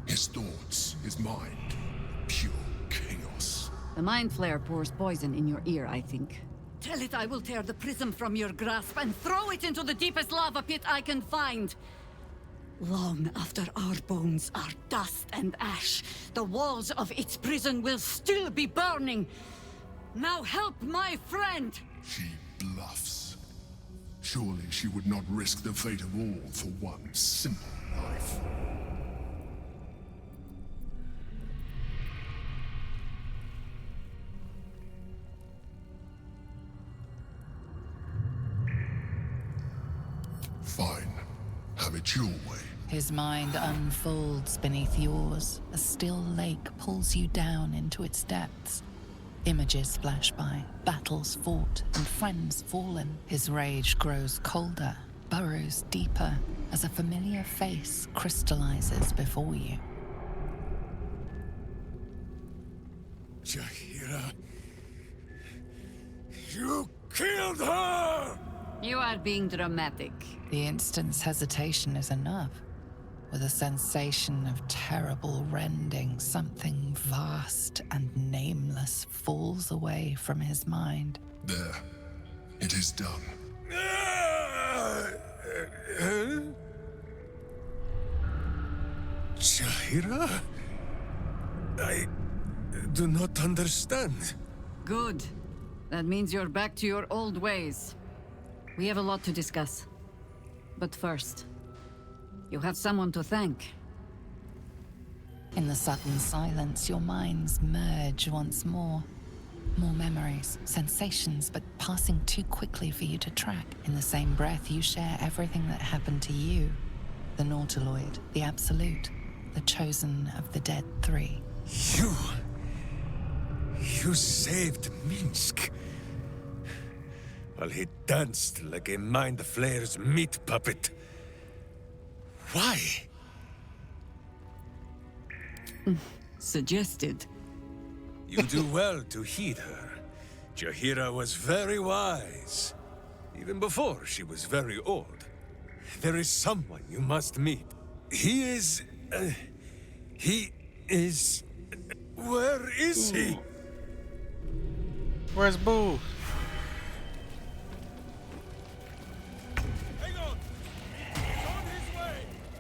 His thoughts, his mind, pure chaos. The Mind Flare pours poison in your ear, I think. Tell it I will tear the prism from your grasp and throw it into the deepest lava pit I can find. Long after our bones are dust and ash, the walls of its prison will still be burning. Now help my friend! She bluffs. Surely she would not risk the fate of all for one simple life. Fine. Have it your way. His mind unfolds beneath yours. A still lake pulls you down into its depths. Images flash by, battles fought, and friends fallen. His rage grows colder, burrows deeper, as a familiar face crystallizes before you. Jaheira, you killed her! You are being dramatic. The instant's hesitation is enough. With a sensation of terrible rending, something vast and nameless falls away from his mind. There. It is done. Jaheira? I do not understand. Good. That means you're back to your old ways. We have a lot to discuss. But first, you have someone to thank. In the sudden silence, your minds merge once more. More memories, sensations, but passing too quickly for you to track. In the same breath, you share everything that happened to you. The Nautiloid, the Absolute, the chosen of the Dead Three. You saved Minsk. While he danced like a Mind Flayer's meat puppet. Why? Suggested. You do well to heed her. Jaheira was very wise. Even before she was very old. There is someone you must meet. He is... Where is he? Where's Boo?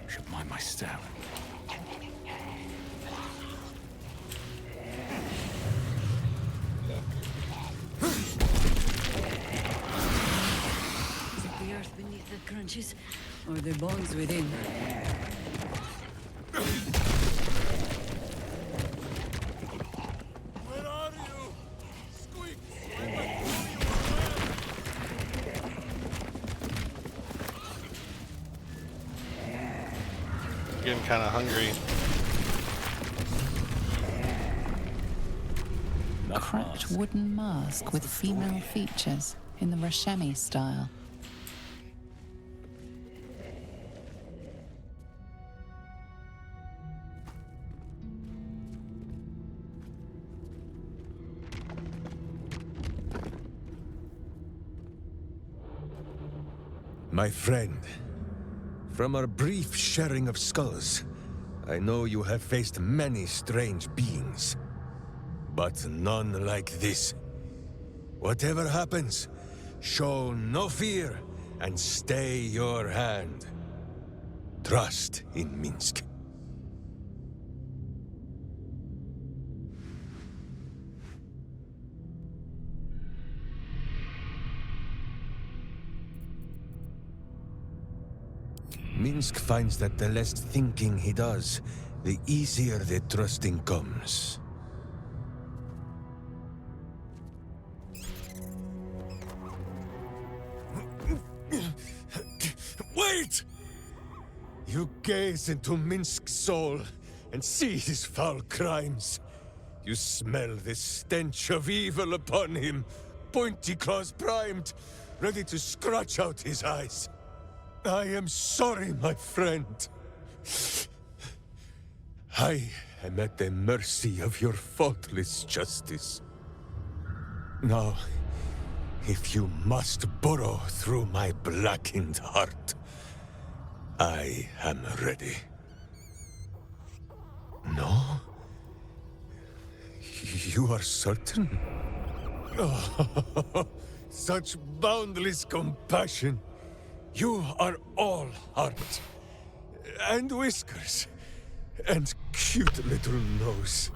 Should mind my step. Is it the earth beneath that crunches, or the bones within? Where are you? Squeak! Getting kind of hungry. Cracked wooden mask with female features in the Rashemi style. My friend, from our brief sharing of skulls, I know you have faced many strange beings, but none like this. Whatever happens, show no fear and stay your hand. Trust in Minsk. Minsk finds that the less thinking he does, the easier the trusting comes. Wait! You gaze into Minsk's soul and see his foul crimes. You smell the stench of evil upon him, pointy claws primed, ready to scratch out his eyes. I am sorry, my friend. I am at the mercy of your faultless justice. Now, if you must burrow through my blackened heart, I am ready. No? You are certain? Oh, such boundless compassion. You are all heart. And whiskers. And cute little nose.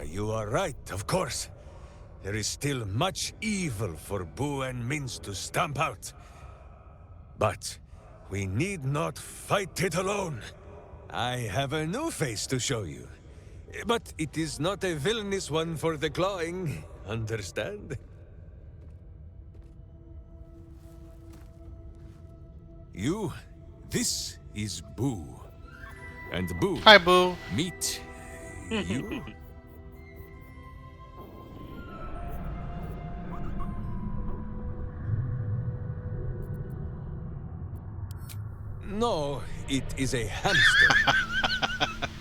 You are right, of course. There is still much evil for Boo and Mince to stamp out. But we need not fight it alone. I have a new face to show you. But it is not a villainous one for the clawing, understand? You, this is Boo. And Boo. Hi, Boo. Meet you. No, it is a hamster.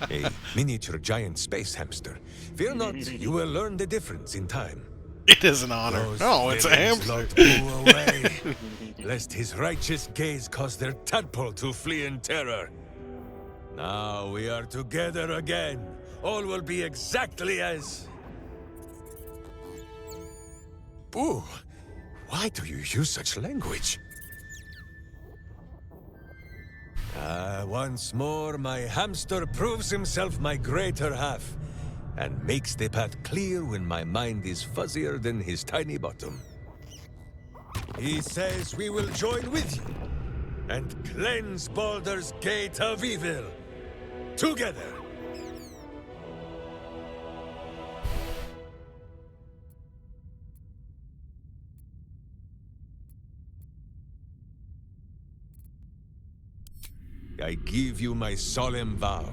A miniature giant space hamster. Fear not, you will learn the difference in time. It is an honor. No, it's a hamster. Locked Boo away, lest his righteous gaze cause their tadpole to flee in terror. Now we are together again. All will be exactly as... Boo, why do you use such language? Once more, my hamster proves himself my greater half, and makes the path clear when my mind is fuzzier than his tiny bottom. He says we will join with you, and cleanse Baldur's gate of evil. Together! I give you my solemn vow.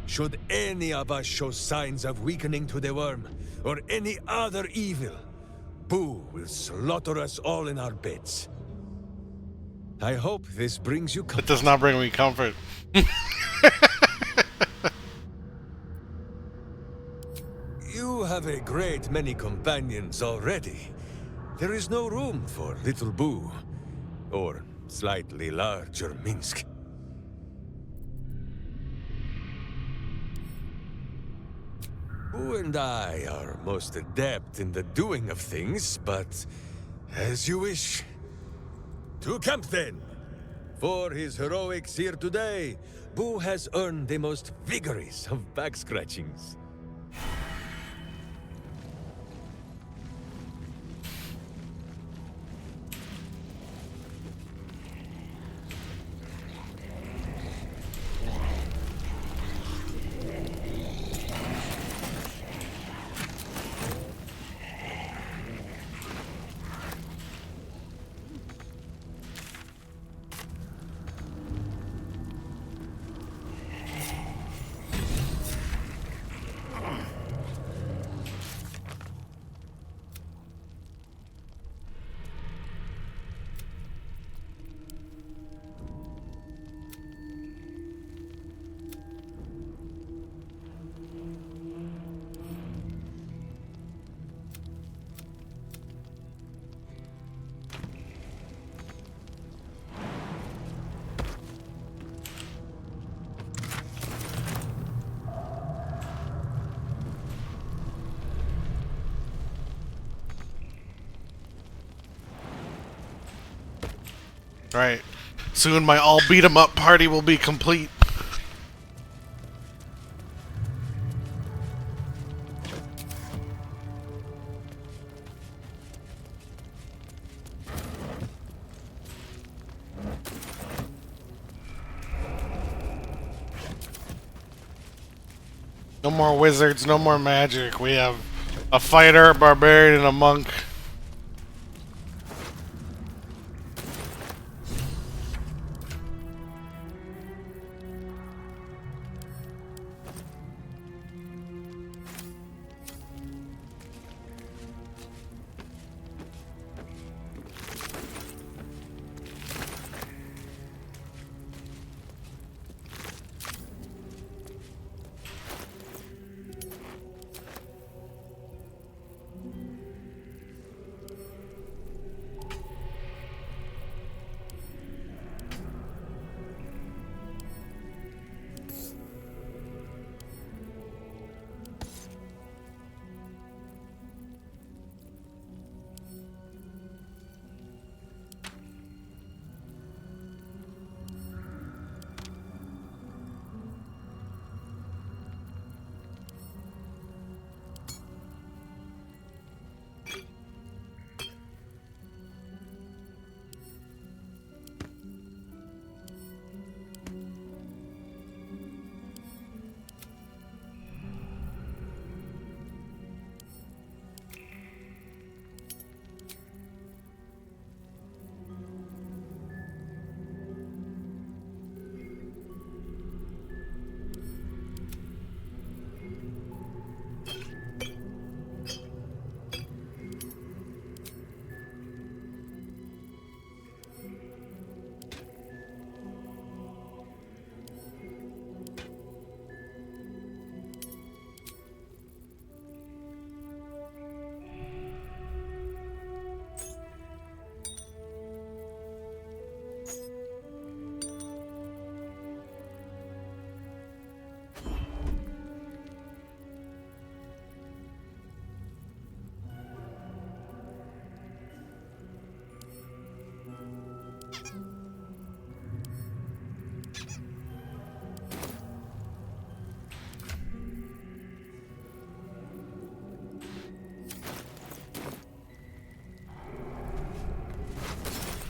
Should any of us show signs of weakening to the worm, or any other evil, Boo will slaughter us all in our beds. I hope this brings you comfort. It does not bring me comfort. You have a great many companions already. There is no room for little Boo, or slightly larger Minsk. Boo and I are most adept in the doing of things, but as you wish. To camp then! For his heroics here today, Boo has earned the most vigorous of back scratchings. Right. Soon my all beat 'em up party will be complete. No more wizards, no more magic. We have a fighter, a barbarian, and a monk.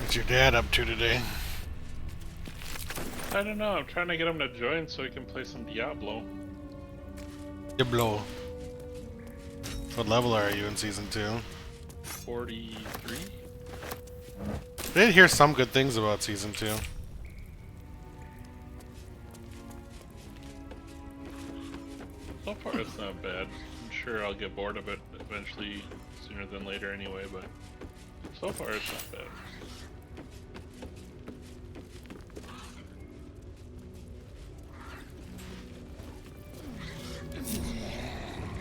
What's your dad up to today? I don't know. I'm trying to get him to join so he can play some Diablo. Diablo. What level are you in season 2? 43. I did hear some good things about season 2. So far, it's not bad. I'm sure I'll get bored of it eventually, sooner than later anyway, but so far, it's not bad.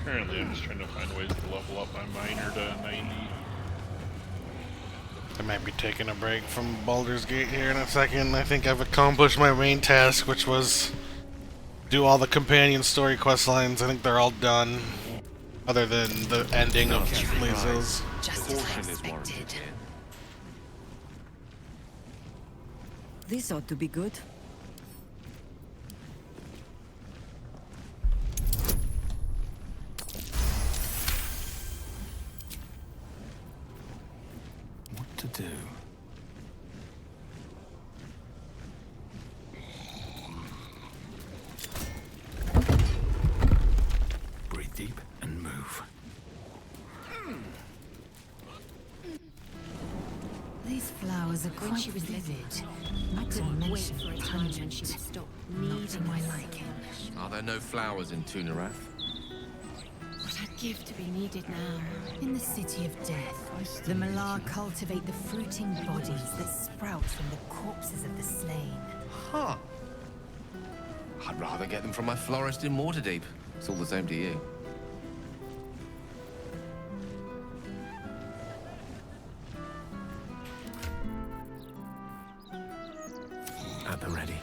Currently, I'm just trying to find ways to level up my miner to 90. I might be taking a break from Baldur's Gate here in a second. I think I've accomplished my main task, which was do all the companion story quest lines. I think they're all done. Other than the ending of Lisa's. Just as I expected. This ought to be good. What to do? Breathe deep and move. These flowers are When quite she was vivid. I Not to couldn't wait mention for a time when she would pungent. stop Not to needing my us. liking. Are there no flowers in Tunarath? What I'd give to be needed now. In the city of death, the Malar cultivate the fruiting bodies that sprout from the corpses of the slain. Huh. I'd rather get them from my florist in Waterdeep. It's all the same to you. At the ready.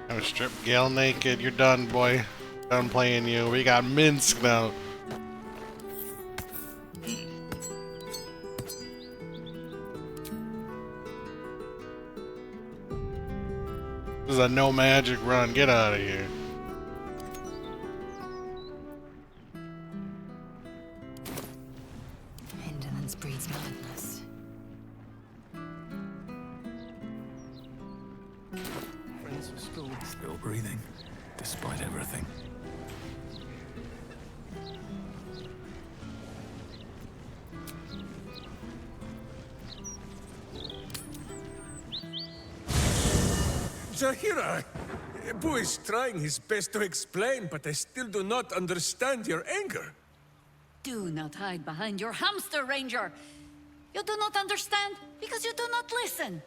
I'm strip Gale naked. You're done, boy. Done playing you. We got Minsk now. This is a no magic run. Get out of here. Indolence breeds madness. Friends of school. Still breathing, despite everything. Zahira! Boo is trying his best to explain, but I still do not understand your anger. Do not hide behind your hamster, Ranger. You do not understand because you do not listen.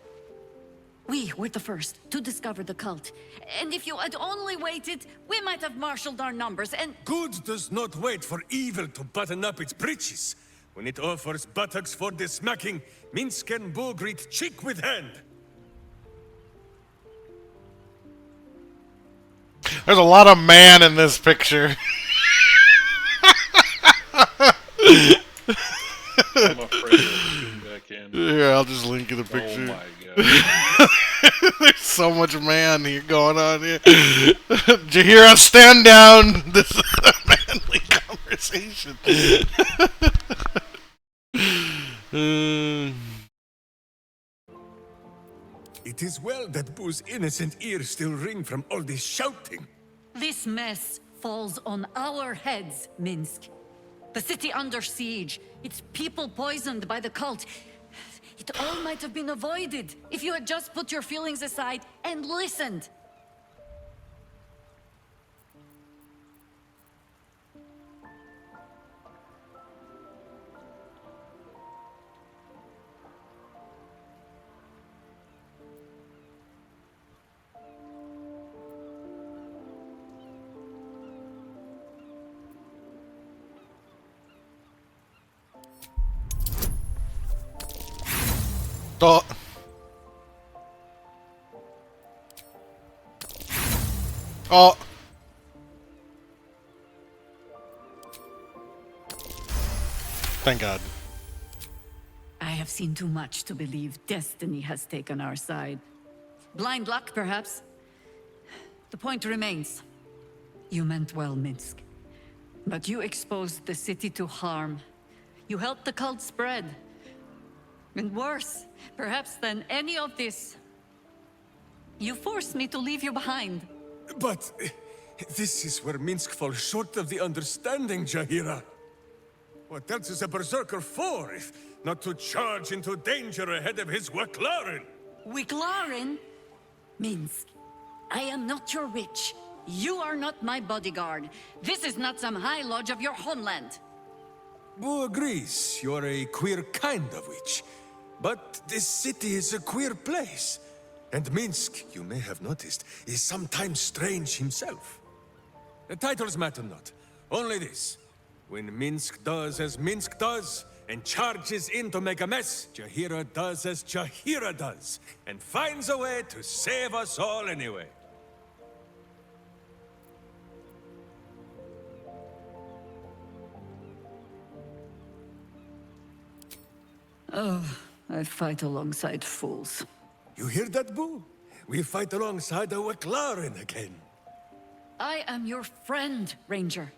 We were the first to discover the cult. And if you had only waited, we might have marshaled our numbers and... Good does not wait for evil to button up its breeches. When it offers buttocks for the smacking, Minsk and Boo greet cheek with hand. There's a lot of man in this picture. I'm afraid of shooting back in. Yeah, I'll just link you the picture. Oh my god. There's so much man here going on here. Jahira, stand down. This is a manly conversation. It is well that Boo's innocent ears still ring from all this shouting. This mess falls on our heads, Minsk. The city under siege, its people poisoned by the cult. It all might have been avoided if you had just put your feelings aside and listened. Oh. Oh. Thank God. have seen too much to believe destiny has taken our side. Blind luck, perhaps. The point remains. You meant well, Minsk. But you exposed the city to harm. You helped the cult spread. And worse, perhaps than any of this, you forced me to leave you behind. But this is where Minsk falls short of the understanding, Jahira. What else is a berserker for, if not to charge into danger ahead of his Waklaren? Wiklaren? Minsk, I am not your witch. You are not my bodyguard. This is not some high lodge of your homeland. Boo agrees. You're a queer kind of witch. But this city is a queer place. And Minsk, you may have noticed, is sometimes strange himself. The titles matter not. Only this. When Minsk does as Minsk does, and charges in to make a mess, Jahira does as Jahira does, and finds a way to save us all anyway. Oh, I fight alongside fools. You hear that, Boo? We fight alongside a Waklaren again. I am your friend, Ranger.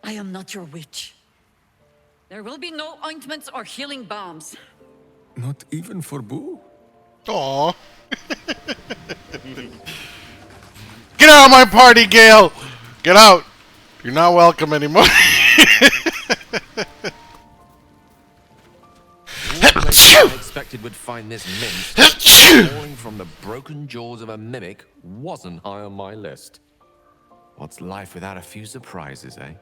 I am not your witch. There will be no ointments or healing balms. Not even for Boo? Aww. Get out of my party, Gale! Get out! You're not welcome anymore. I expected would find this mint falling from the broken jaws of a mimic wasn't high on my list. What's life without a few surprises, eh?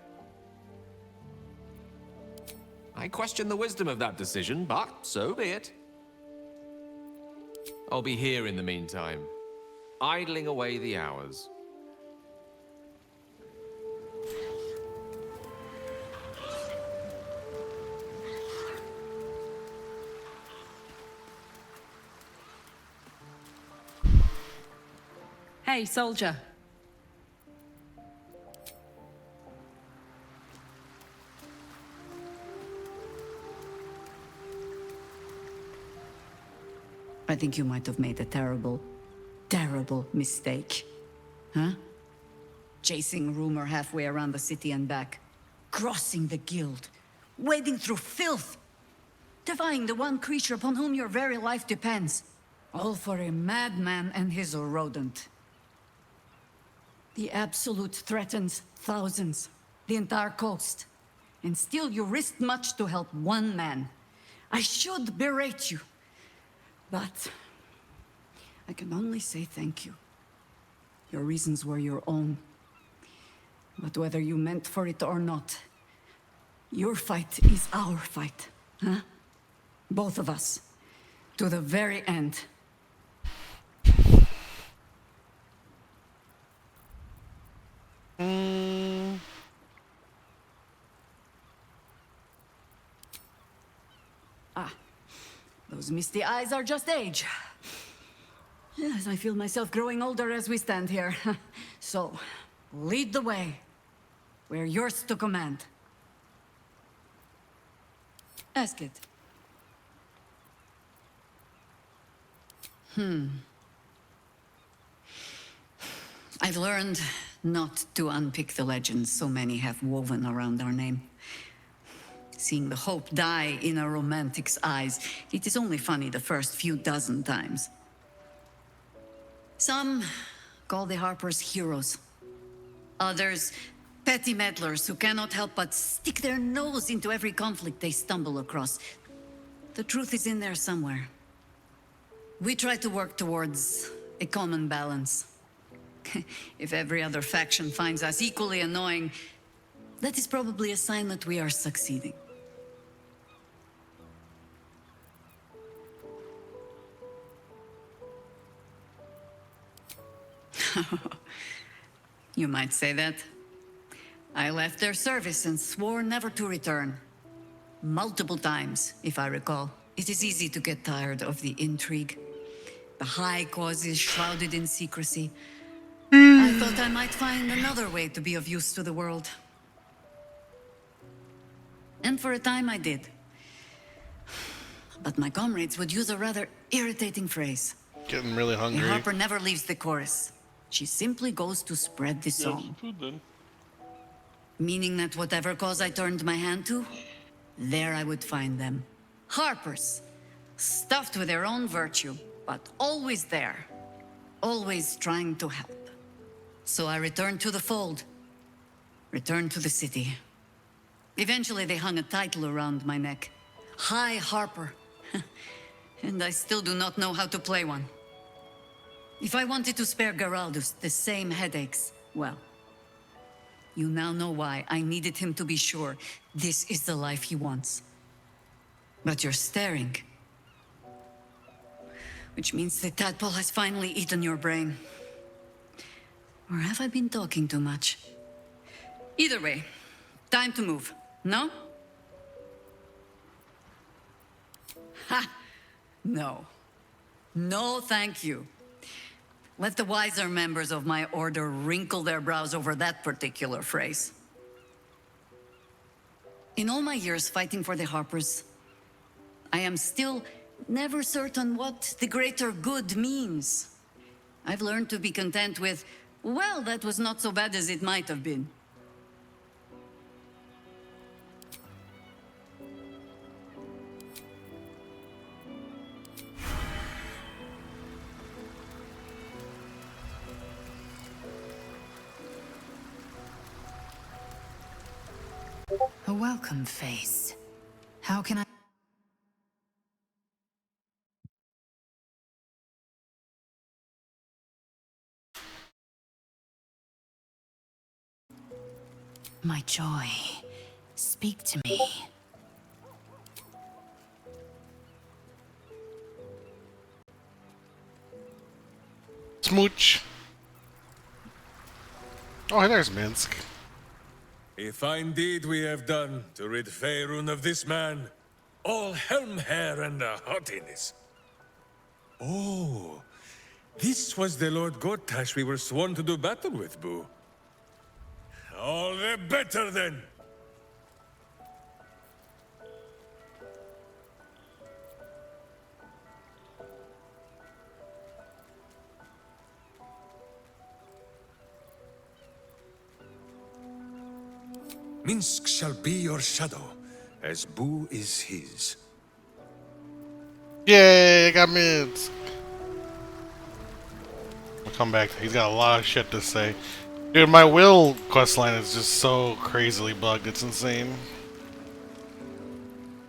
I question the wisdom of that decision, but so be it. I'll be here in the meantime, idling away the hours. Hey, soldier. I think you might have made a terrible, terrible mistake. Huh? Chasing rumor halfway around the city and back. Crossing the guild. Wading through filth. Defying the one creature upon whom your very life depends. All for a madman and his rodent. The Absolute threatens thousands, the entire coast. And still you risked much to help one man. I should berate you. But I can only say thank you. Your reasons were your own. But whether you meant for it or not, your fight is our fight, huh? Both of us. To the very end. Those misty eyes are just age. Yes, I feel myself growing older as we stand here. So, lead the way. We're yours to command. Ask it. I've learned not to unpick the legends so many have woven around our name. Seeing the hope die in a romantic's eyes, it is only funny the first few dozen times. Some call the Harpers heroes. Others, petty meddlers who cannot help but stick their nose into every conflict they stumble across. The truth is in there somewhere. We try to work towards a common balance. If every other faction finds us equally annoying, that is probably a sign that we are succeeding. You might say that. I left their service and swore never to return. Multiple times, if I recall. It is easy to get tired of the intrigue. The high causes shrouded in secrecy. I thought I might find another way to be of use to the world. And for a time I did. but my comrades would use a rather irritating phrase. Getting really A hungry. harper never leaves the chorus. She simply goes to spread the song. Food then. Meaning that whatever cause I turned my hand to, there I would find them. Harpers, stuffed with their own virtue, but always there. Always trying to help. So I returned to the fold. Returned to the city. Eventually they hung a title around my neck. High Harper. And I still do not know how to play one. If I wanted to spare Geraldus the same headaches, well, you now know why I needed him to be sure this is the life he wants. But you're staring. Which means the tadpole has finally eaten your brain. Or have I been talking too much? Either way, time to move, no? Ha! No. No, thank you. Let the wiser members of my order wrinkle their brows over that particular phrase. In all my years fighting for the Harpers, I am still never certain what the greater good means. I've learned to be content with, well, that was not so bad as it might have been. A welcome face. How can I... My joy. Speak to me. Smooch. Oh, hey, there's Minsk. A fine deed we have done to rid Faerun of this man. All helm hair and haughtiness. Oh, this was the Lord Gortash we were sworn to do battle with, Boo. All the better then. Minsk shall be your shadow, as Boo is his. Yay, I got Minsk. I'll come back. He's got a lot of shit to say. Dude, my Will questline is just so crazily bugged, it's insane.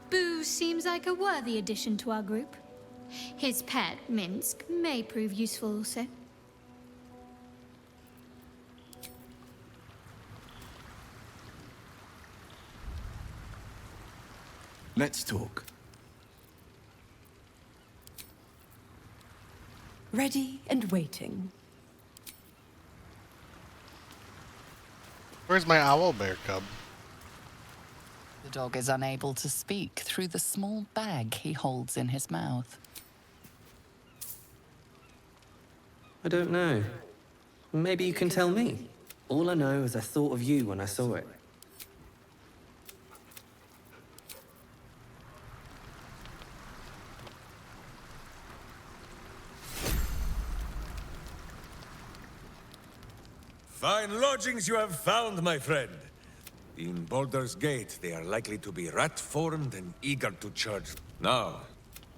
Boo seems like a worthy addition to our group. His pet, Minsk, may prove useful also. Let's talk. Ready and waiting. Where's my owl bear cub? The dog is unable to speak through the small bag he holds in his mouth. I don't know. Maybe you can tell me. All I know is I thought of you when I saw it. Fine lodgings you have found, my friend. In Baldur's Gate, they are likely to be rat-formed and eager to charge. Now,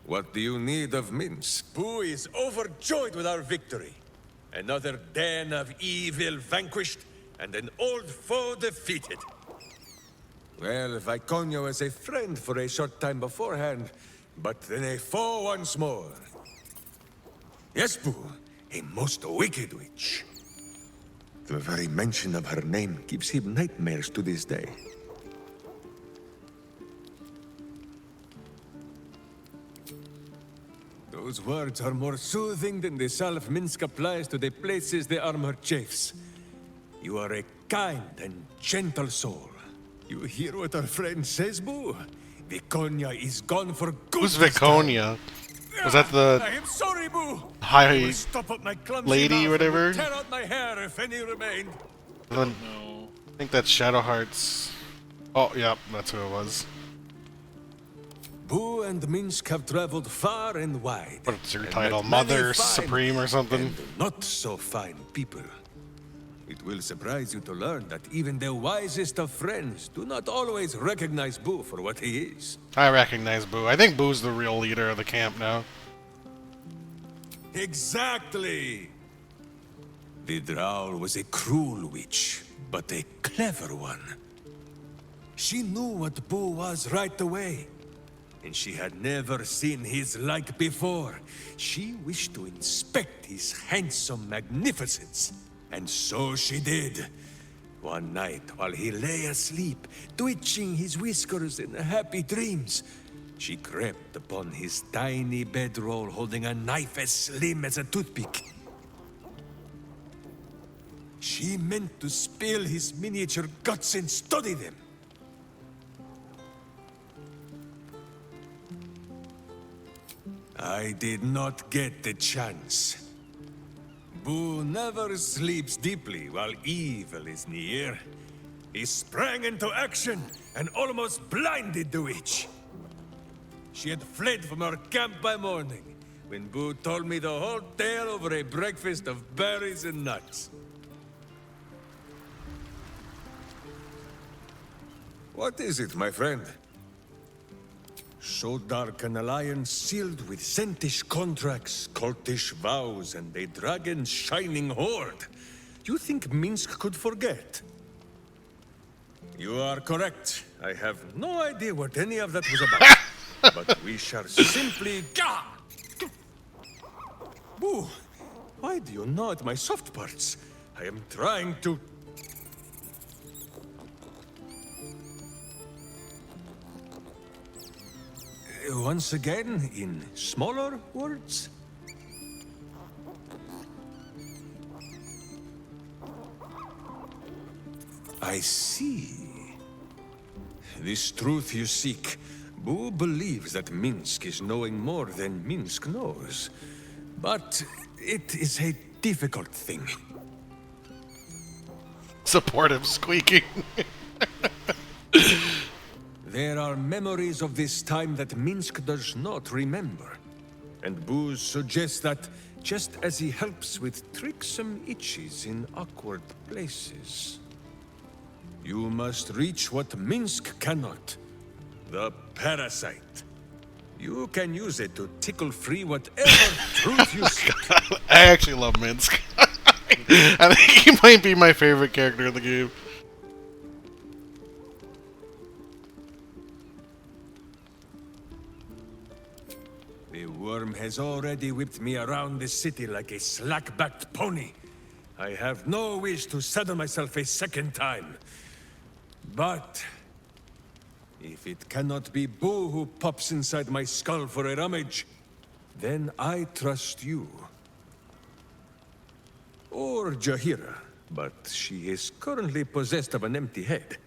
what do you need of Minsk? Boo is overjoyed with our victory. Another den of evil vanquished, and an old foe defeated. Well, Viconia was a friend for a short time beforehand, but then a foe once more. Yes, Boo, a most wicked witch. The very mention of her name gives him nightmares to this day. Those words are more soothing than the salve Minsk applies to the places the armor chafes. You are a kind and gentle soul. You hear what our friend says, Boo? Viconia is gone for good. Who's Viconia? Was that the I am sorry, Boo. high Stop up my clumsy lady mouth or whatever? and tear out my hair if any remained. I think that's Shadowheart's. Oh, yeah, that's who it was. Boo and Minsk have traveled far and wide. What's your and title? met many Mother fine Supreme or something? and not so fine people. It will surprise you to learn that even the wisest of friends do not always recognize Boo for what he is. I recognize Boo. I think Boo's the real leader of the camp now. Exactly! The Drow was a cruel witch, but a clever one. She knew what Boo was right away, and she had never seen his like before. She wished to inspect his handsome magnificence, and so she did. One night, while he lay asleep, twitching his whiskers in happy dreams, she crept upon his tiny bedroll holding a knife as slim as a toothpick. She meant to spill his miniature guts and study them. I did not get the chance. Boo never sleeps deeply while evil is near. He sprang into action and almost blinded the witch. She had fled from our camp by morning, when Boo told me the whole tale over a breakfast of berries and nuts. What is it, my friend? So dark an alliance sealed with Sentish contracts, cultish vows, and a dragon's shining horde. You think Minsk could forget? You are correct. I have no idea what any of that was about. But we shall simply... Boo! Why do you gnaw at my soft parts? I am trying to... Once again, in smaller words? I see. This truth you seek. Boo believes that Minsk is knowing more than Minsk knows. But it is a difficult thing. Supportive squeaking. There are memories of this time that Minsk does not remember. And Boo suggests that, just as he helps with tricksome itches in awkward places, you must reach what Minsk cannot. The parasite. You can use it to tickle free whatever truth you seek. I actually love Minsk. I think he might be my favorite character in the game. The worm has already whipped me around the city like a slack-backed pony. I have no wish to saddle myself a second time. But if it cannot be Boo who pops inside my skull for a rummage, then I trust you. Or Jahira, but she is currently possessed of an empty head.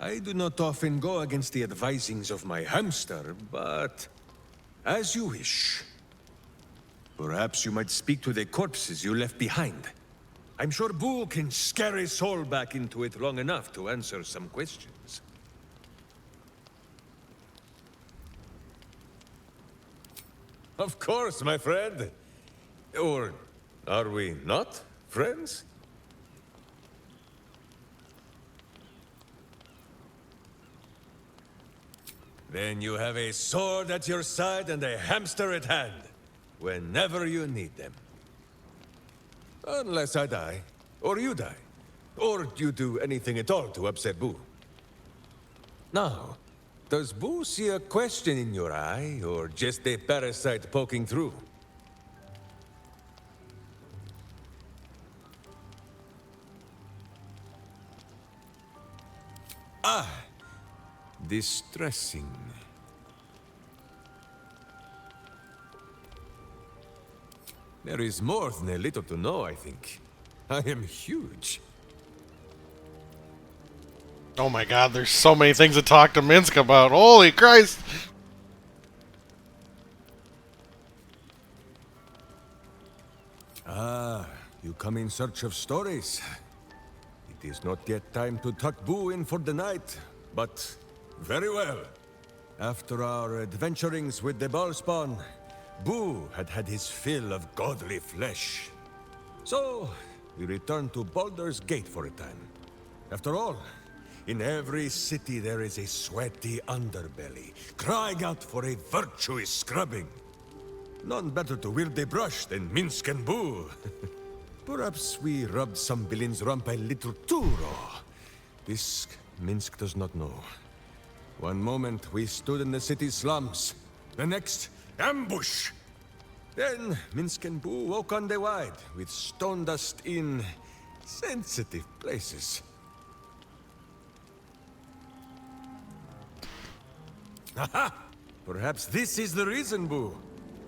I do not often go against the advisings of my hamster, but as you wish. Perhaps you might speak to the corpses you left behind. I'm sure Boo can scare a soul back into it long enough to answer some questions. Of course, my friend. Or are we not friends? Then you have a sword at your side and a hamster at hand, whenever you need them. Unless I die, or you die, or you do anything at all to upset Boo. Now, does Boo see a question in your eye, or just a parasite poking through? Ah! Distressing. There is more than a little to know, I think. I am huge. Oh my god, there's so many things to talk to Minsk about. Holy Christ! Ah, you come in search of stories. It is not yet time to tuck Boo in for the night, But very well. After our adventurings with the Ballspawn, Boo had had his fill of godly flesh. So, we returned to Baldur's Gate for a time. After all, in every city there is a sweaty underbelly, crying out for a virtuous scrubbing. None better to wield a brush than Minsk and Boo. Perhaps we rubbed some villain's rump a little too raw. This Minsk does not know. One moment we stood in the city's slums, the next, ambush! Then Minsk and Boo woke on the wide, with stone dust in sensitive places. Aha! Perhaps this is the reason, Boo.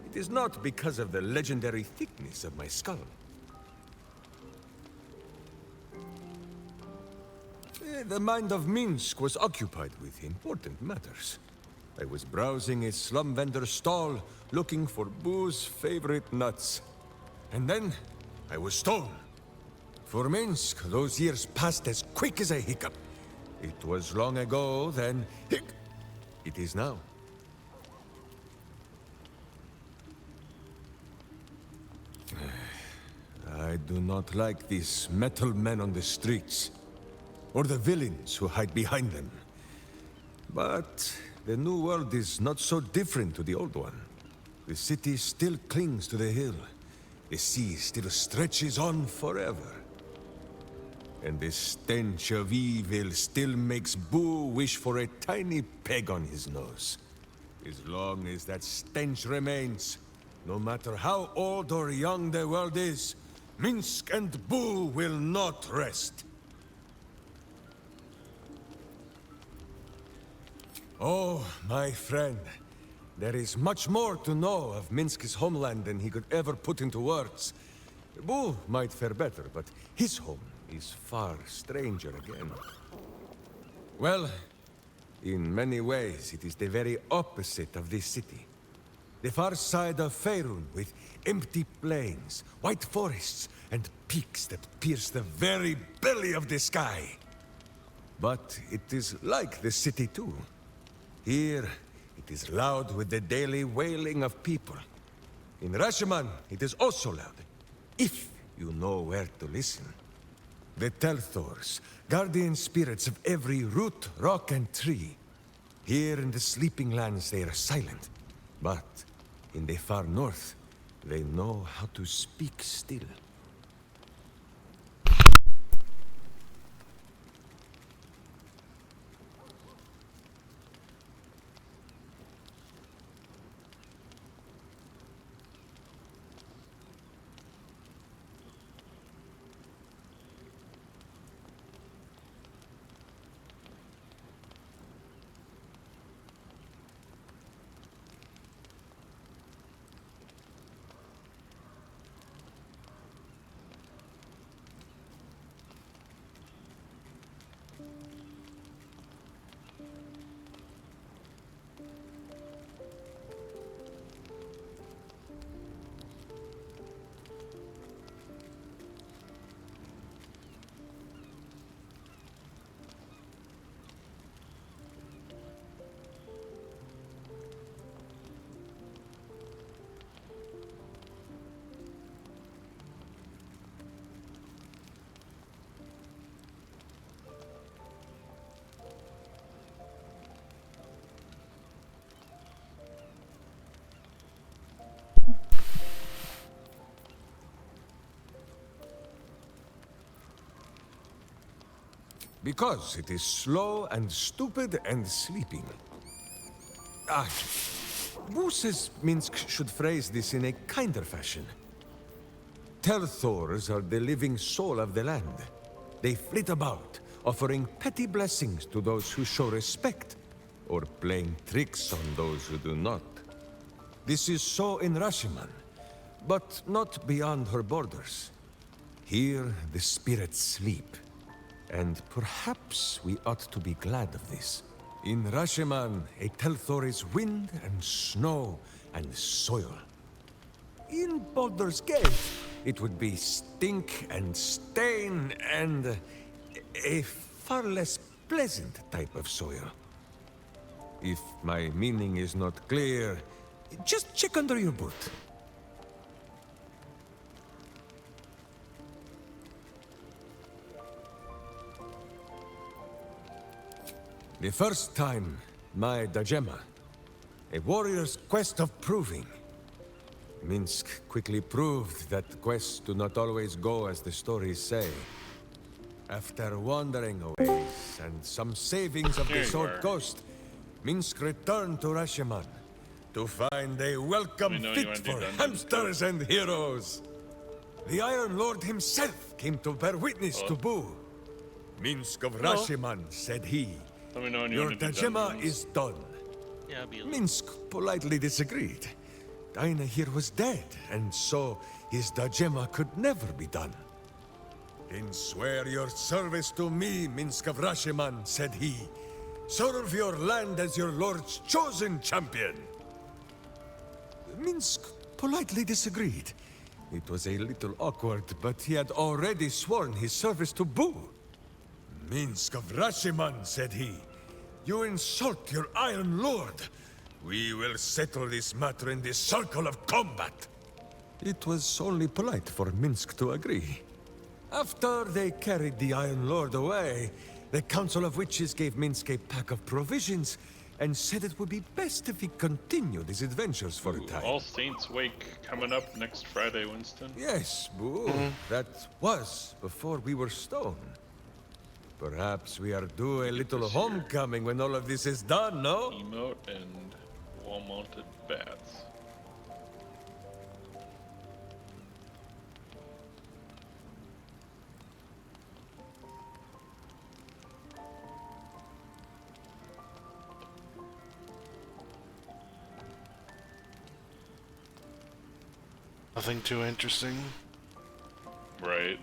It is not because of the legendary thickness of my skull. The mind of Minsk was occupied with important matters. I was browsing a slum vendor's stall, looking for Boo's favorite nuts. And then, I was stoned. For Minsk, those years passed as quick as a hiccup. It was long ago, then... It is now. I do not like these metal men on the streets, or the villains who hide behind them. But the new world is not so different to the old one. The city still clings to the hill. The sea still stretches on forever. And the stench of evil still makes Boo wish for a tiny peg on his nose. As long as that stench remains, no matter how old or young the world is, Minsk and Boo will not rest. Oh, my friend, there is much more to know of Minsk's homeland than he could ever put into words. Boo might fare better, but his home is far stranger again. Well, in many ways, it is the very opposite of this city. The far side of Faerun, with empty plains, white forests, and peaks that pierce the very belly of the sky. But it is like the city too. Here, it is loud with the daily wailing of people. In Rashomon, it is also loud, if you know where to listen. The Telthors, guardian spirits of every root, rock, and tree. Here in the Sleeping Lands they are silent, but in the far north, they know how to speak still. Because it is slow and stupid and sleeping. Boo says Minsk should phrase this in a kinder fashion. Telthors are the living soul of the land. They flit about, offering petty blessings to those who show respect, or playing tricks on those who do not. This is so in Rashomon, but not beyond her borders. Here the spirits sleep. And perhaps we ought to be glad of this. In Rashomon, a Telthor is wind and snow and soil. In Baldur's Gate, it would be stink and stain and a far less pleasant type of soil. If my meaning is not clear, just check under your boot. The first time, my Dajema, a warrior's quest of proving. Minsk quickly proved that quests do not always go as the stories say. After wandering away and some savings of the Sword Ghost, Minsk returned to Rashiman to find a welcome fit for hamsters and heroes. The Iron Lord himself came to bear witness to Boo. Minsk of Rashiman, said he, Let me know when you your want to do Dajema dungeons. is done. Yeah, I'll be Minsk politely disagreed. Dinah here was dead, and so his Dajema could never be done. Then swear your service to me, Minsk of Rashiman, said he. Serve your land as your lord's chosen champion. Minsk politely disagreed. It was a little awkward, but he had already sworn his service to Boo. Minsk of Rashiman, said he. You insult your Iron Lord. We will settle this matter in the circle of combat. It was only polite for Minsk to agree. After they carried the Iron Lord away, the Council of Witches gave Minsk a pack of provisions and said it would be best if he continued his adventures for a time. All Saints Wake coming up next Friday, Winston. Yes, Boo. That was before we were stone. Perhaps we are due a little homecoming when all of this is done, no? Emote and wall-mounted bats. Nothing too interesting. Right.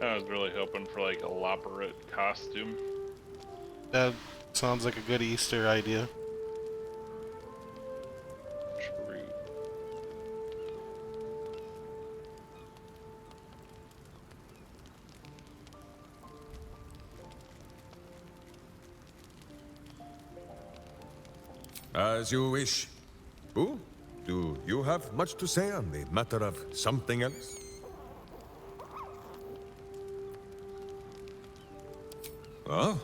I was really hoping for like a elaborate costume. That sounds like a good Easter idea. True. As you wish. Boo, do you have much to say on the matter of something else? Oh,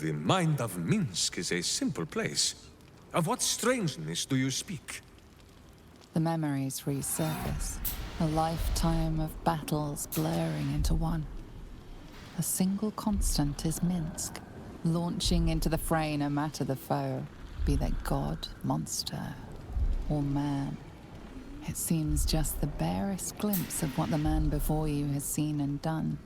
the mind of Minsk is a simple place. Of what strangeness do you speak? The memories resurface, a lifetime of battles blurring into one. A single constant is Minsk, launching into the fray no matter the foe, be they god, monster, or man. It seems just the barest glimpse of what the man before you has seen and done,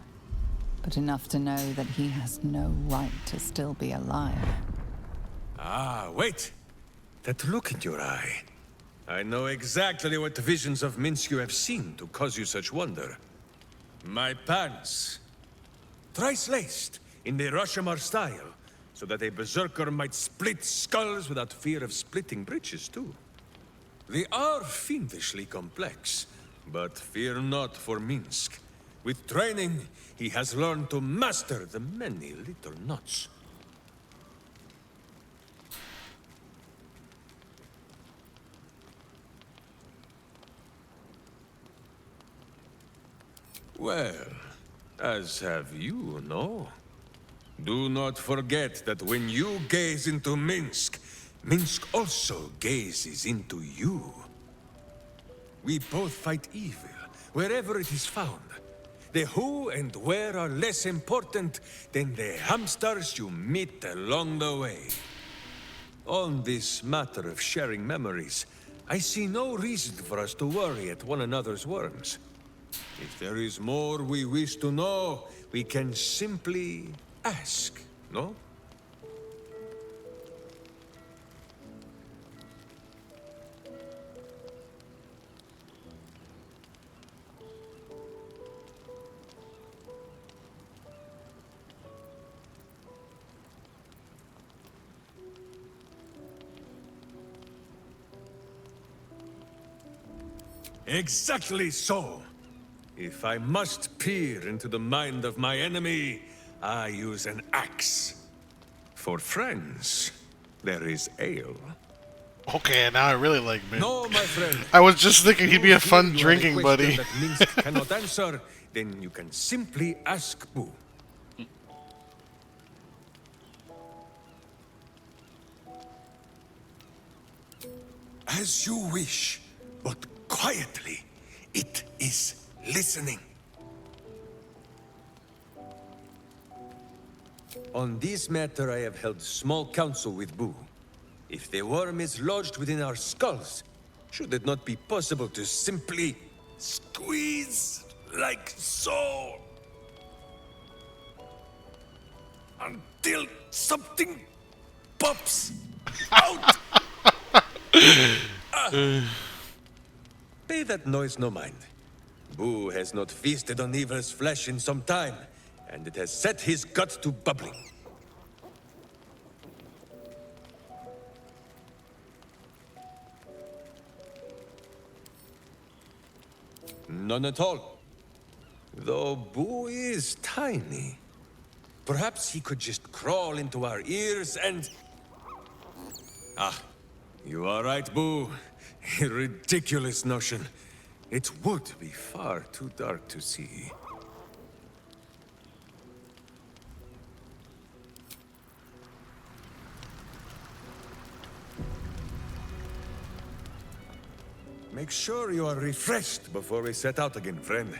but enough to know that he has no right to still be alive. Ah, wait! That look in your eye. I know exactly what visions of Minsk you have seen to cause you such wonder. My pants. Thrice laced, in the Rashomar style, so that a berserker might split skulls without fear of splitting breeches, too. They are fiendishly complex, but fear not for Minsk. With training, he has learned to master the many little knots. Well, as have you, no? Do not forget that when you gaze into Minsk, Minsk also gazes into you. We both fight evil, wherever it is found. The who and where are less important than the hamsters you meet along the way. On this matter of sharing memories, I see no reason for us to worry at one another's worms. If there is more we wish to know, we can simply ask, no? Exactly so. If I must peer into the mind of my enemy, I use an axe. For friends, there is ale. Okay, now I really like Mint. No, my friend. I was just thinking he'd be a fun You have drinking question buddy. that Minsk cannot answer, then you can simply ask Boo. As you wish, but quietly. It is listening. On this matter, I have held small council with Boo. If the worm is lodged within our skulls, should it not be possible to simply squeeze like so? Until something pops out! Pay that noise no mind. Boo has not feasted on evil's flesh in some time, and it has set his gut to bubbling. None at all. Though Boo is tiny. Perhaps he could just crawl into our ears and... Ah, you are right, Boo. A ridiculous notion. It would be far too dark to see. Make sure you are refreshed before we set out again, friend.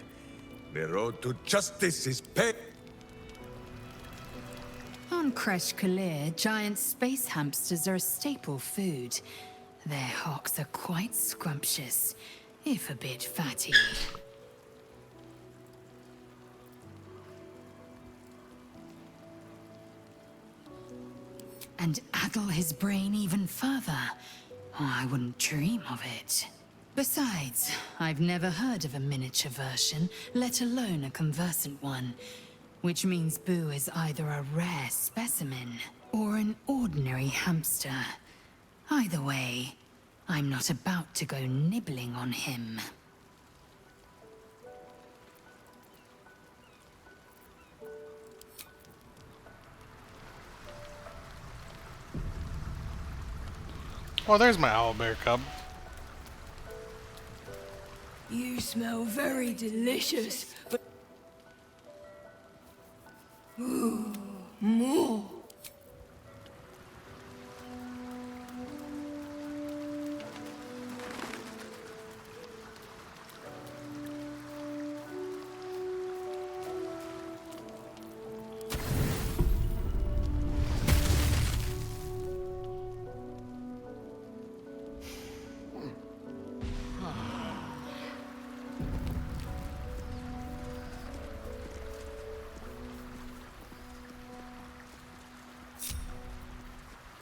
The road to justice is paved. On Kresh Kalir, giant space hamsters are a staple food. Their hocks are quite scrumptious, if a bit fatty. And addle his brain even further. Oh, I wouldn't dream of it. Besides, I've never heard of a miniature version, let alone a conversant one. Which means Boo is either a rare specimen, or an ordinary hamster. Either way, I'm not about to go nibbling on him. Oh, there's my owlbear cub. You smell very delicious, but... Ooh, more.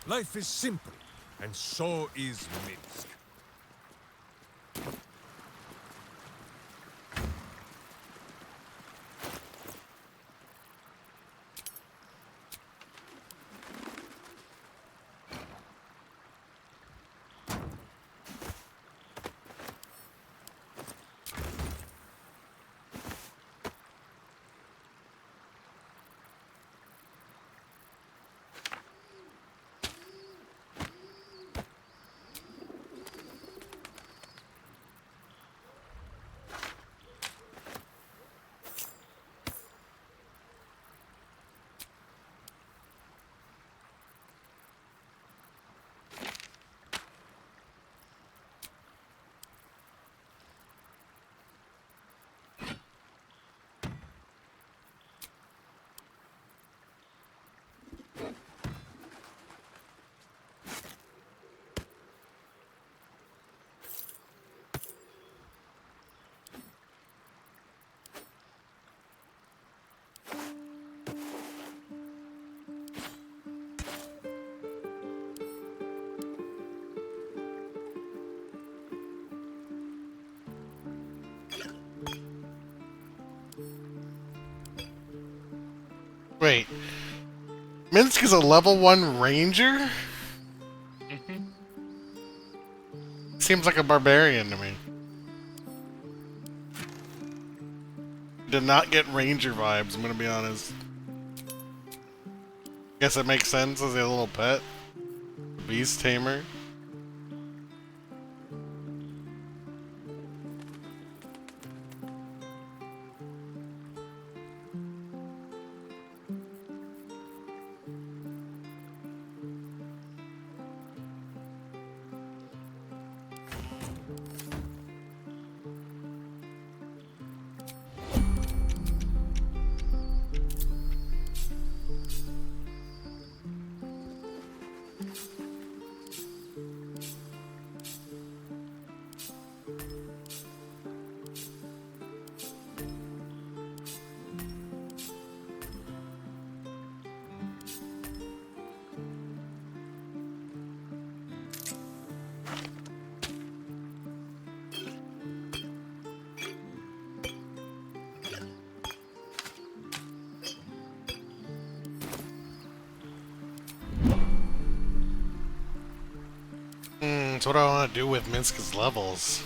Life is simple, and so is Minsk. Wait. Minsk is a level 1 ranger? Seems like a barbarian to me. Did not get ranger vibes, I'm gonna be honest. Guess it makes sense as a little pet. Beast tamer. So what do I want to do with Minsk's levels?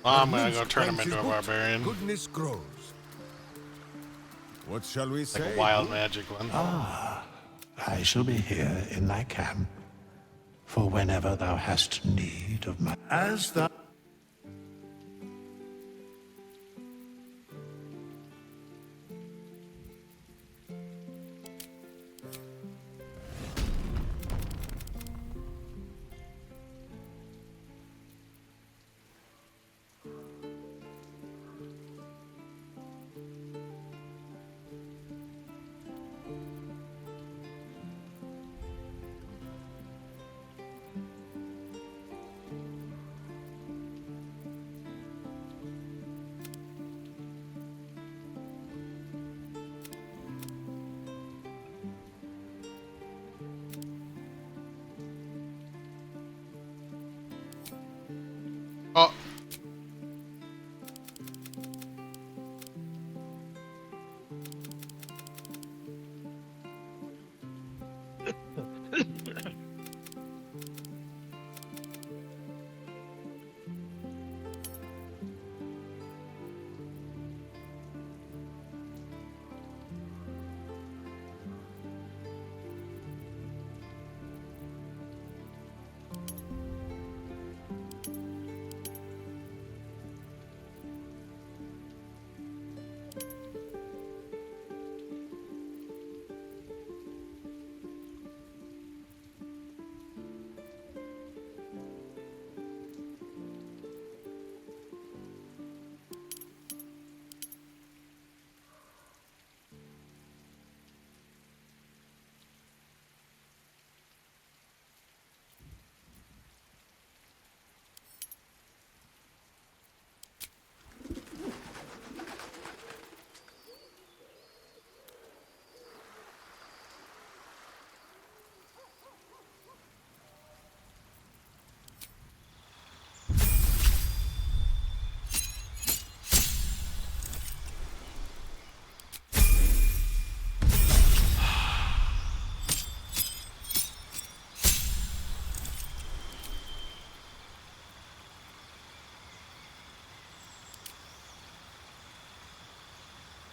I'm gonna go turn him into a barbarian. Goodness grows. What shall we say? Like a wild magic one. Ah, I shall be here in thy camp for whenever thou hast need of my... As thou... Oh.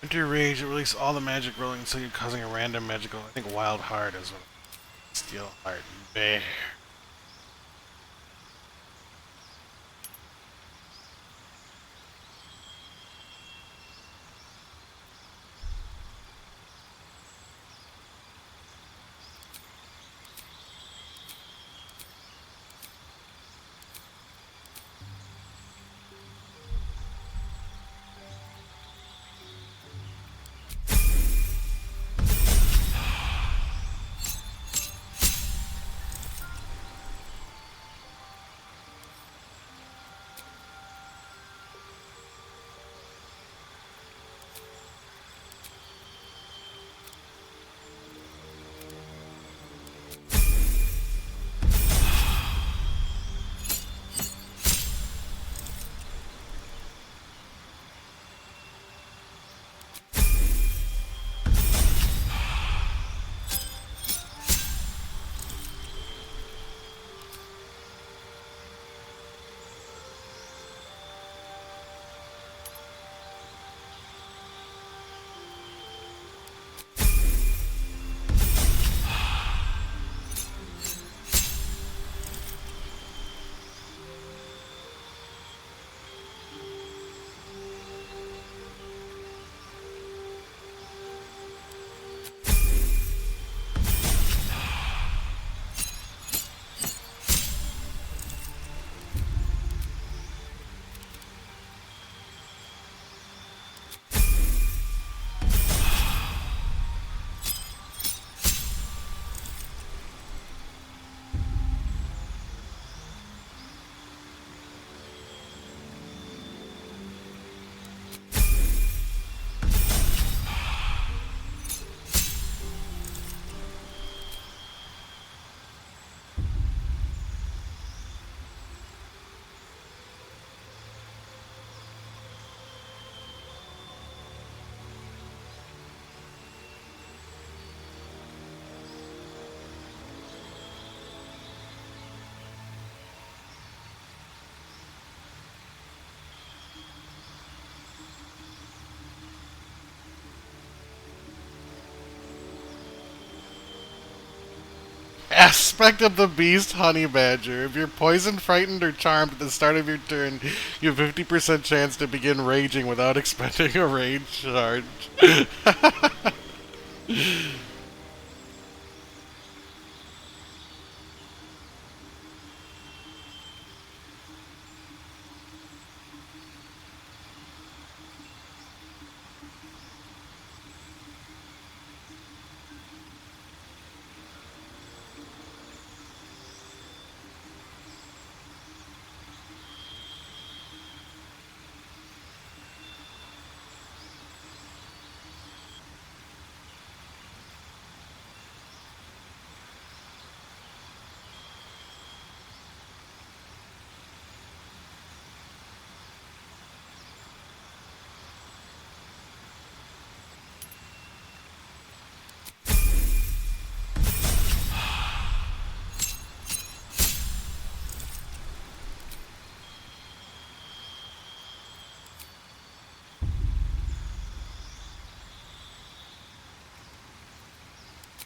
Enter rage, it releases all the magic rolling so you're causing a random magical. I think wild heart is what. Steel heart. Bear. Aspect of the beast, honey badger. If you're poisoned, frightened, or charmed at the start of your turn, you have 50% chance to begin raging without expending a rage charge.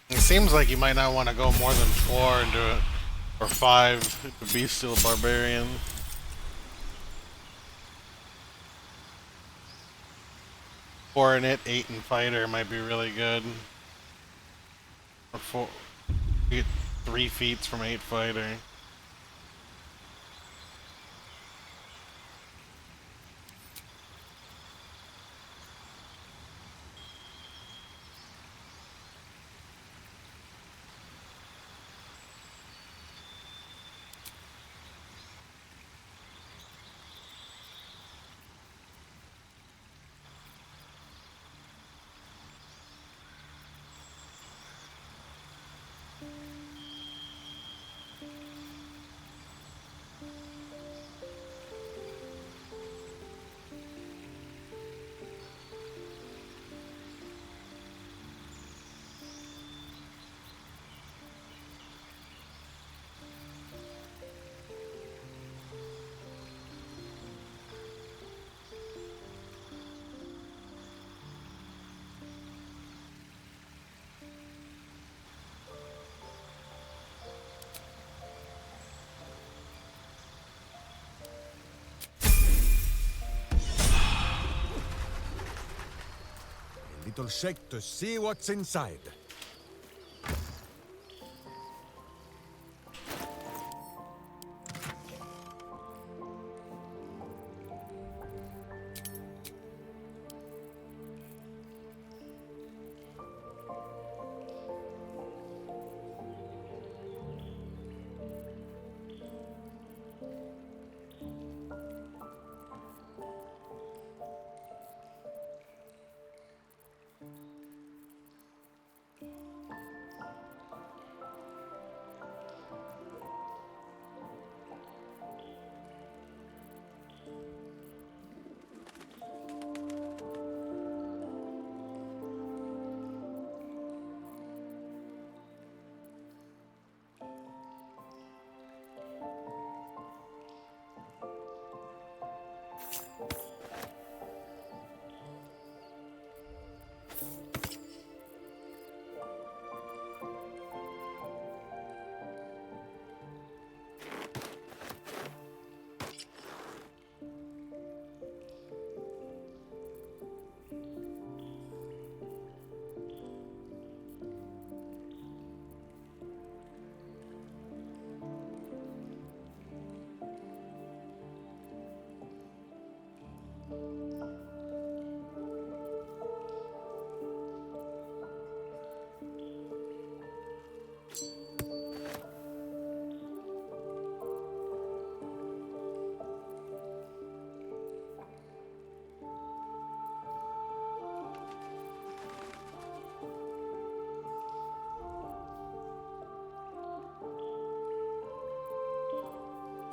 It seems like you might not want to go more than 4 into it, or 5 to be still a barbarian. 4 in it, 8 in fighter might be really good. Or 4, you get 3 feats from 8 fighter. Little shake to see what's inside.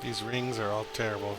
These rings are all terrible.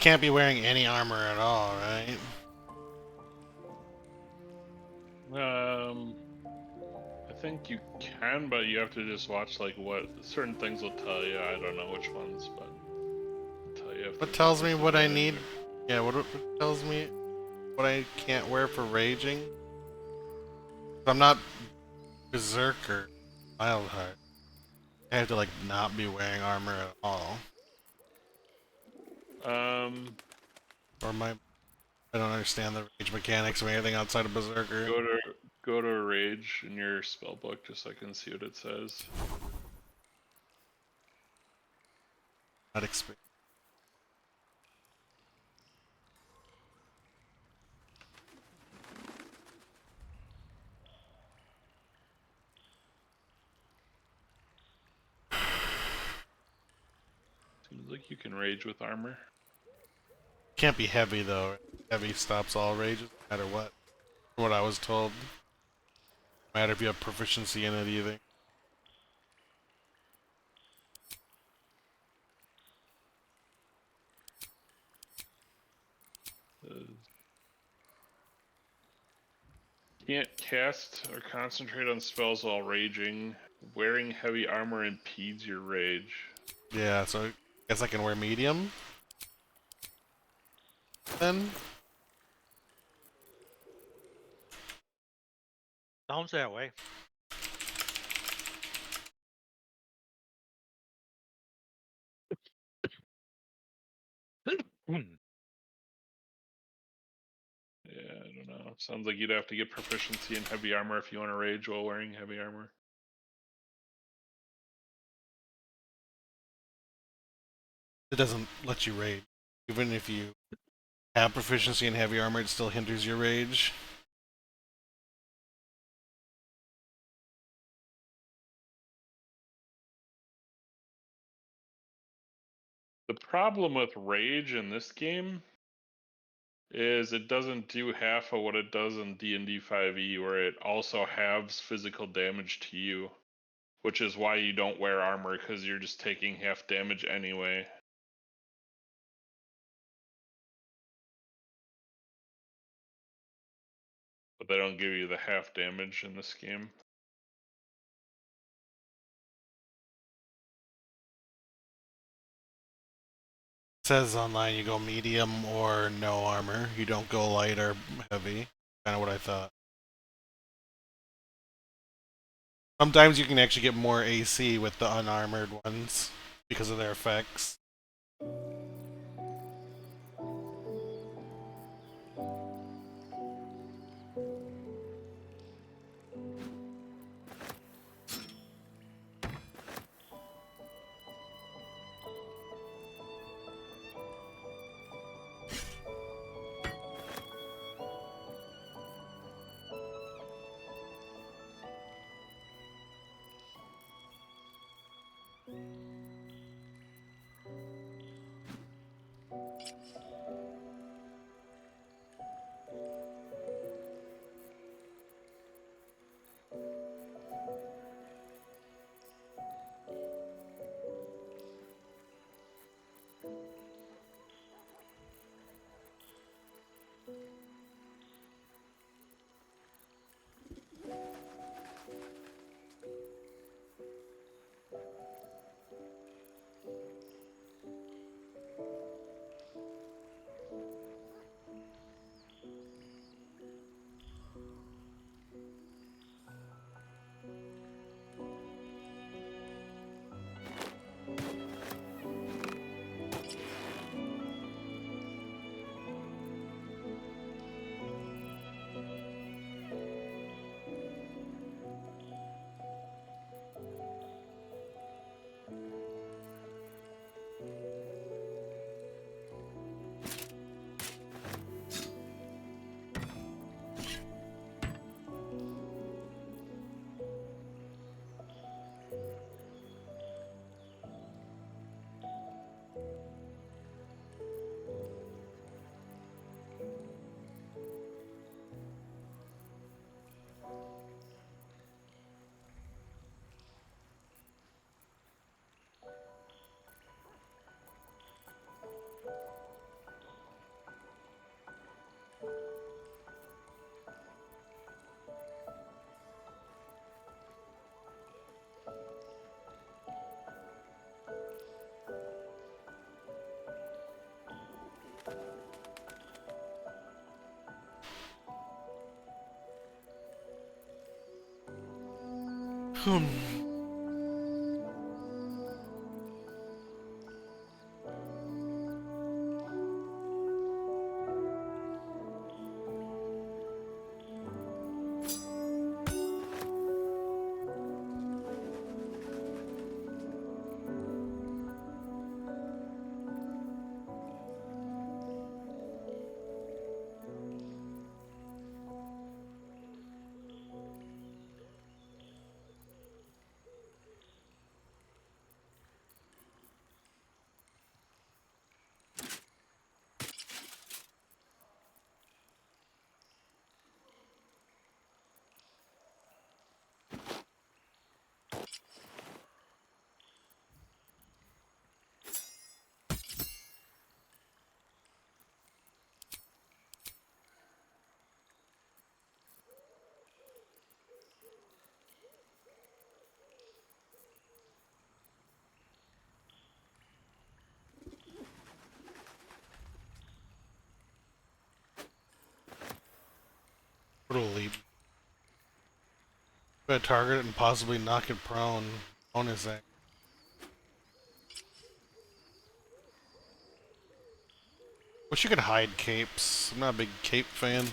can't be wearing any armor at all, right? I think you can, but you have to just watch like what certain things will tell you. I don't know which ones, but it'll tell you if What there's tells a me what I need? disadvantage. Yeah, what tells me what I can't wear for raging? I'm not berserker, Wildheart. I have to like not be wearing armor at all. Or my I don't understand the rage mechanics of anything outside of berserker. Go to rage in your spell book just so I can see what it says. Not experience. Seems like you can rage with armor. Can't be heavy though. Heavy stops all rages, no matter what. From what I was told. No matter if you have proficiency in it either. Can't cast or concentrate on spells while raging. Wearing heavy armor impedes your rage. Yeah, so I guess I can wear medium. Then Sounds that way. Yeah, I don't know. Sounds like you'd have to get proficiency in heavy armor if you want to rage while wearing heavy armor. it doesn't let you rage. Even if you have proficiency in heavy armor, it still hinders your rage. The problem with rage in this game is it doesn't do half of what it does in D&D 5e, where it also halves physical damage to you, which is why you don't wear armor, because you're just taking half damage anyway. But they don't give you the half damage in this game. It says online you go medium or no armor. You don't go light or heavy. Kind of what I thought. Sometimes you can actually get more AC with the unarmored ones because of their effects. Brutal leap. Gonna target it and possibly knock it prone. Bonus act. Wish you could hide capes. I'm not a big cape fan.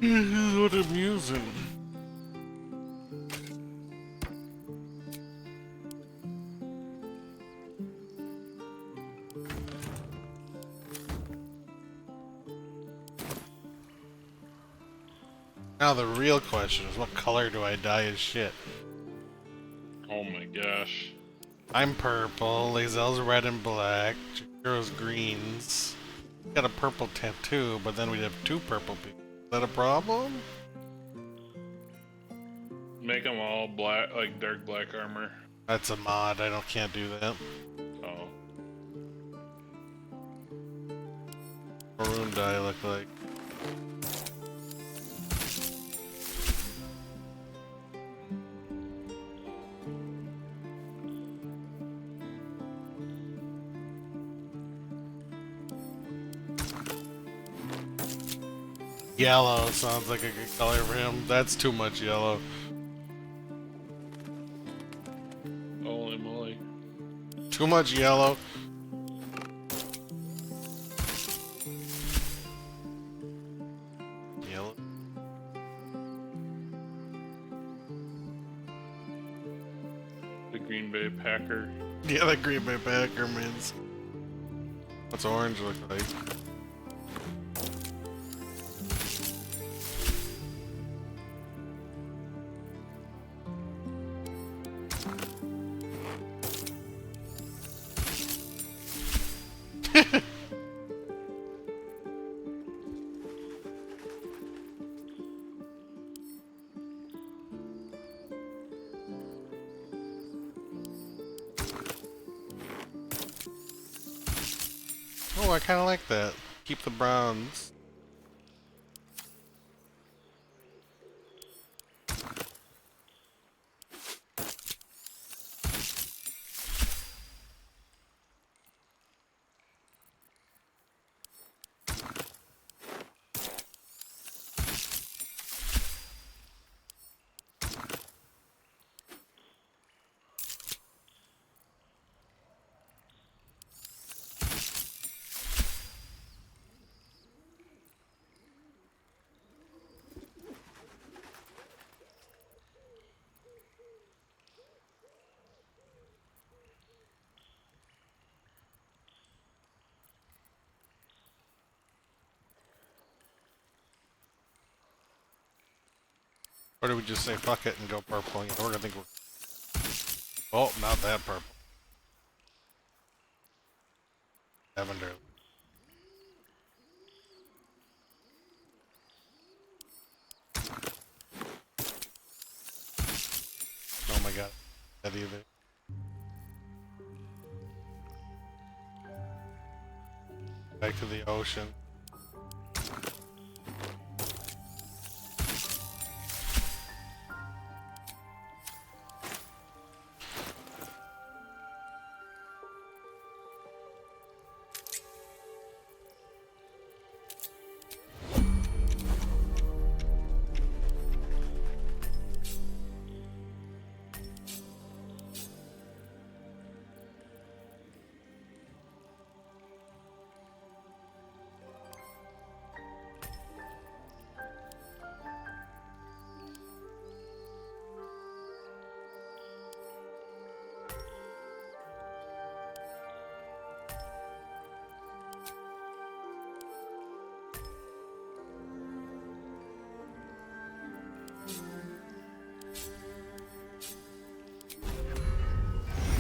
What amusing. Now the real question is, what color do I dye as shit? Oh my gosh. I'm purple, Lazelle's red and black, Chihiro's greens. Got a purple tattoo, but then we'd have two purple people. Is that a problem? Make them all black, like dark black armor. That's a mod, can't do that. Oh. Maroon dye look like. Yellow sounds like a good color for him. That's too much yellow. Holy moly. Too much yellow. Yellow. The Green Bay Packer. Yeah, the Green Bay Packer means. What's orange look like? Oh, I kind of like that. Keep the bronze. Or do we just say fuck it and go purple? You know, we're gonna think we're... Oh, not that purple. Lavender. Oh my god. That either. Back to the ocean.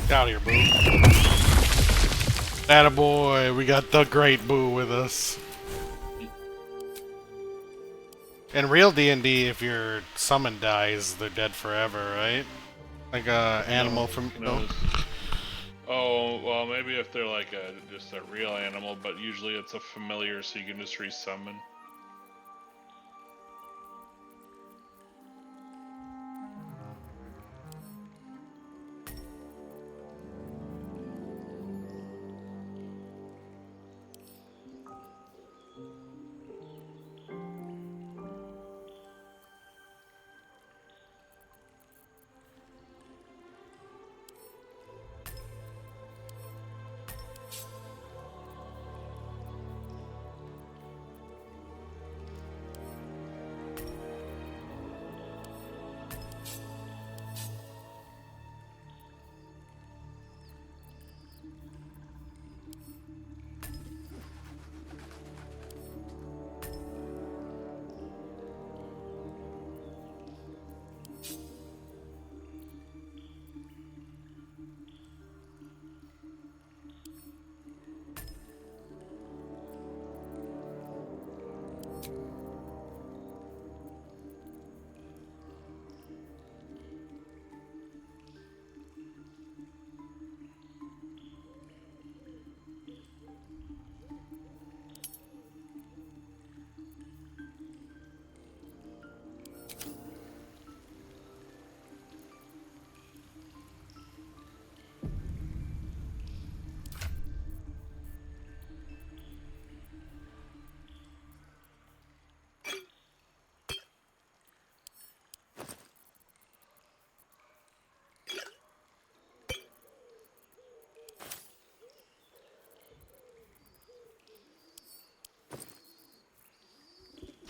Get out of here, boo. Attaboy, we got the great boo with us. In real D&D, if your summon dies, they're dead forever, right? Like a animal from... No? Oh, well, maybe if they're like just a real animal, but usually it's a familiar, so you can just resummon.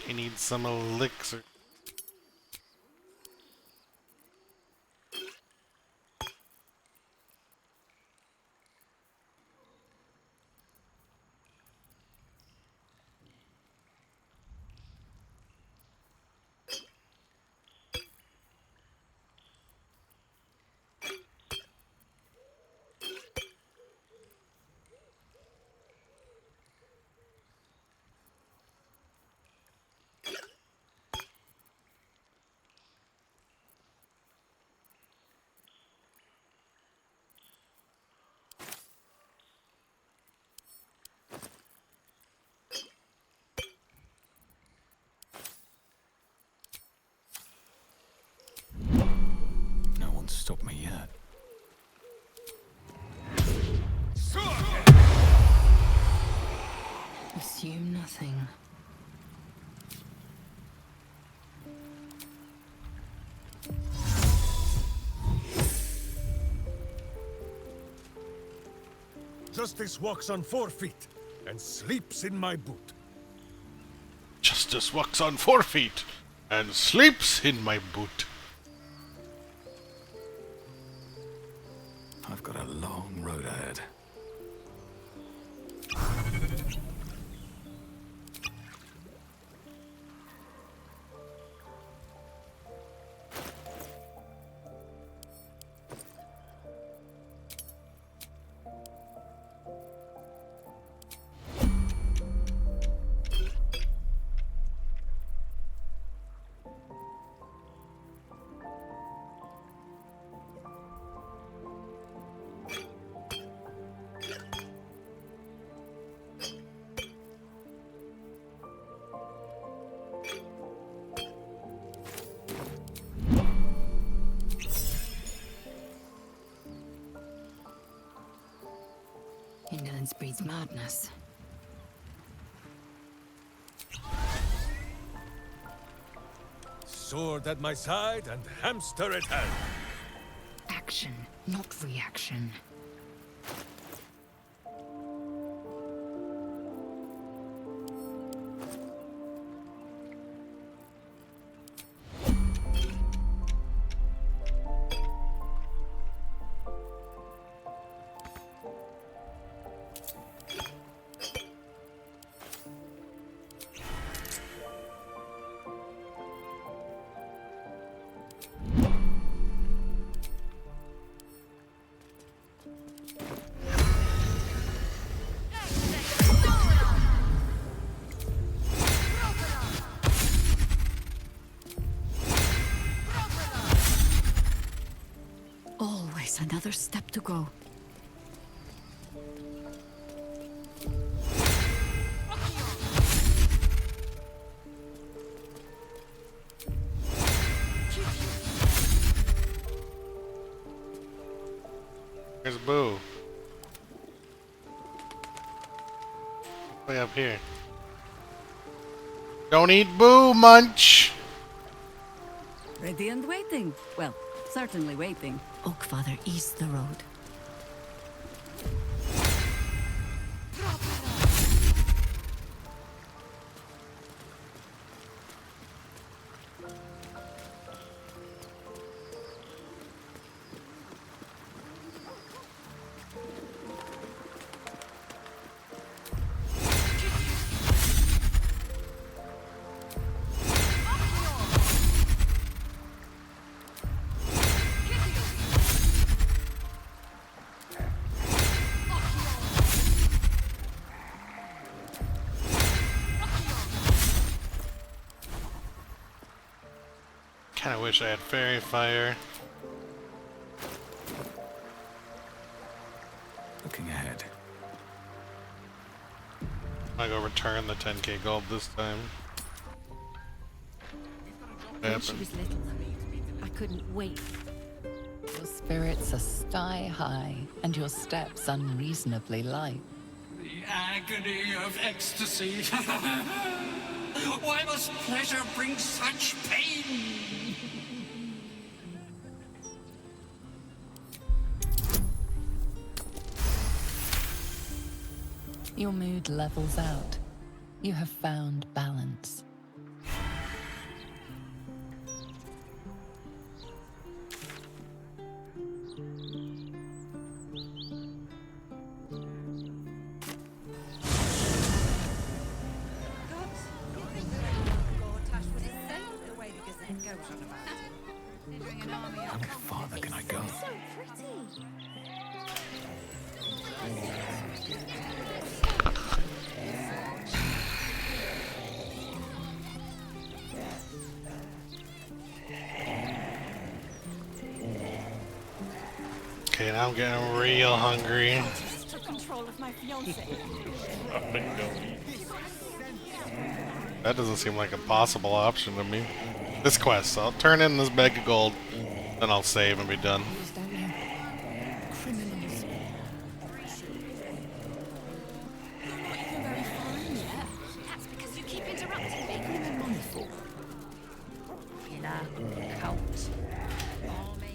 He needs some elixir. Justice walks on 4 feet and sleeps in my boot. Justice walks on 4 feet and sleeps in my boot. I've got a long road ahead. Indolence breeds madness. Sword at my side and hamster at hand. Action, not reaction. Always another step to go. Where's Boo? Way up here. Don't eat Boo, Munch! Ready and waiting. Well, certainly waiting. Oakfather, ease the road. Kinda wish I had fairy fire. Looking ahead. I go return the 10k gold this time. When she was little, I couldn't wait. Your spirits are sky high, and your steps unreasonably light. The agony of ecstasy. Why must pleasure bring such pain? Your mood levels out. You have found balance. How farther can I go? Okay, now I'm getting real hungry. Took control of my fiancé. That doesn't seem like a possible option to me. This quest, I'll turn in this bag of gold, then I'll save and be done. Criminals. You're not even very far in yet. That's because you keep interrupting me. What am I money for? Killer, cult, army.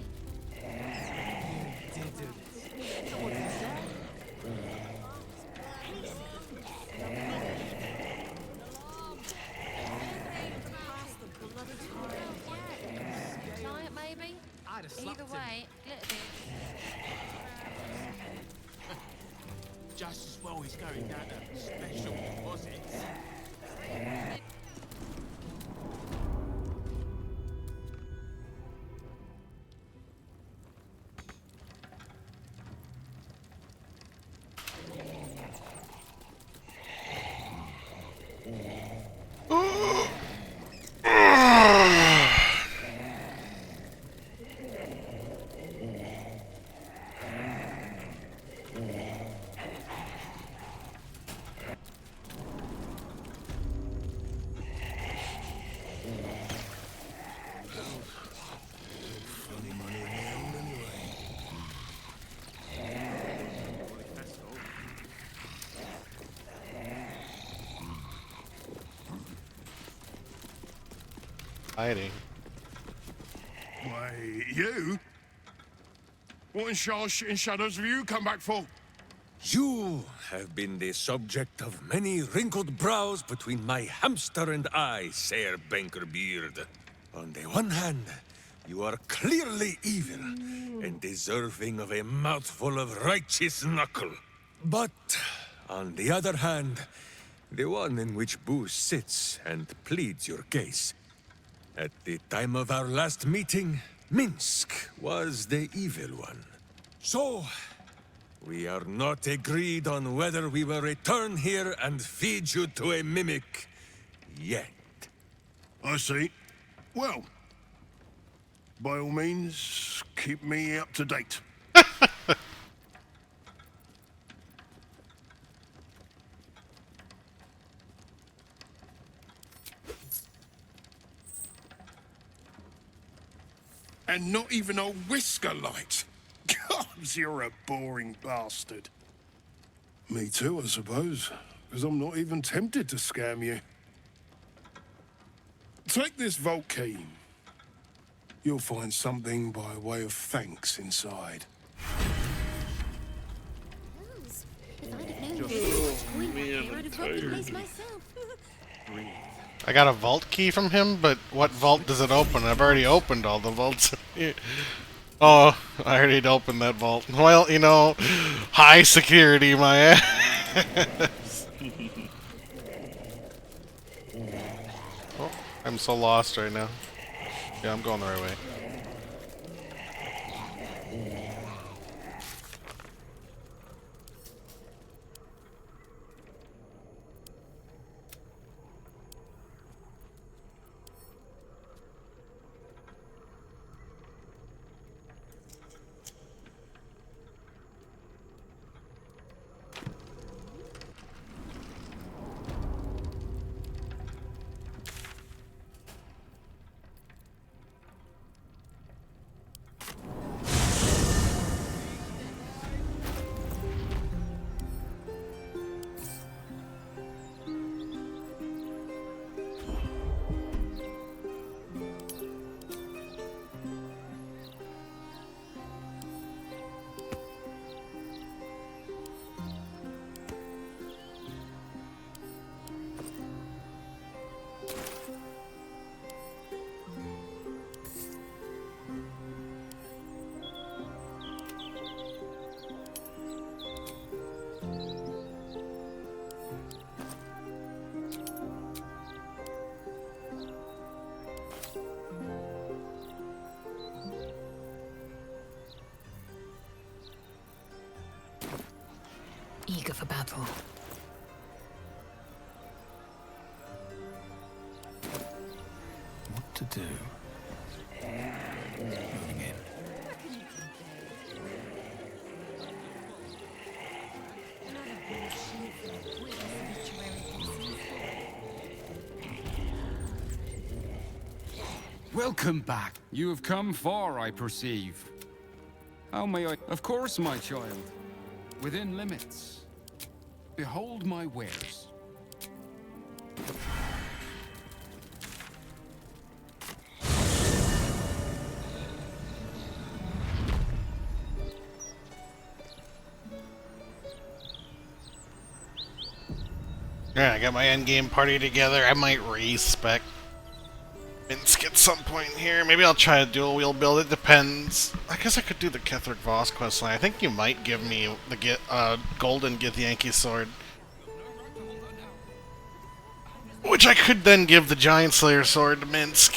he's going down to special deposits. Hiding. Why, you? What in shadows have you come back for? You have been the subject of many wrinkled brows between my hamster and I, Sir Bankerbeard. On the one hand, you are clearly evil and deserving of a mouthful of righteous knuckle. But, on the other hand, the one in which Boo sits and pleads your case. At the time of our last meeting, Minsk was the evil one. So, we are not agreed on whether we will return here and feed you to a mimic yet. I see. Well, by all means, keep me up to date. And not even a whisker light. God, you're a boring bastard. Me too, I suppose, because I'm not even tempted to scam you. Take this vault key. You'll find something by way of thanks inside. If I'd have known there was so much coin back here, I'd have robbed the place myself. I got a vault key from him, but what vault does it open? I've already opened all the vaults. Oh, I already opened that vault. Well, you know, high security, my ass. Oh, I'm so lost right now. Yeah, I'm going the right way. Eager for battle. What to do? Moving in. Welcome back. You have come far, I perceive. How may I? Of course, my child. Within limits. Behold my wares. Yeah, I got my endgame party together. I might respec. Minsk at some point here. Maybe I'll try a dual wheel build. It depends. I guess I could do the Ketheric Voss questline. I think you might give me the golden Githyanki sword, which I could then give the Giant Slayer sword to Minsk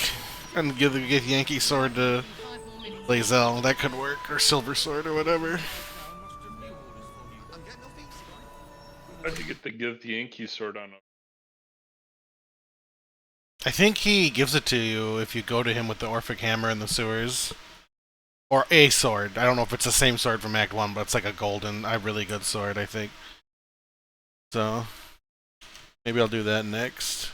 and give the Githyanki sword to Lae'zel. That could work, or Silver Sword, or whatever. How'd you get the Githyanki sword on? I think he gives it to you if you go to him with the Orphic Hammer in the sewers. Or a sword. I don't know if it's the same sword from Act 1, but it's like a golden, a really good sword, I think. So, maybe I'll do that next.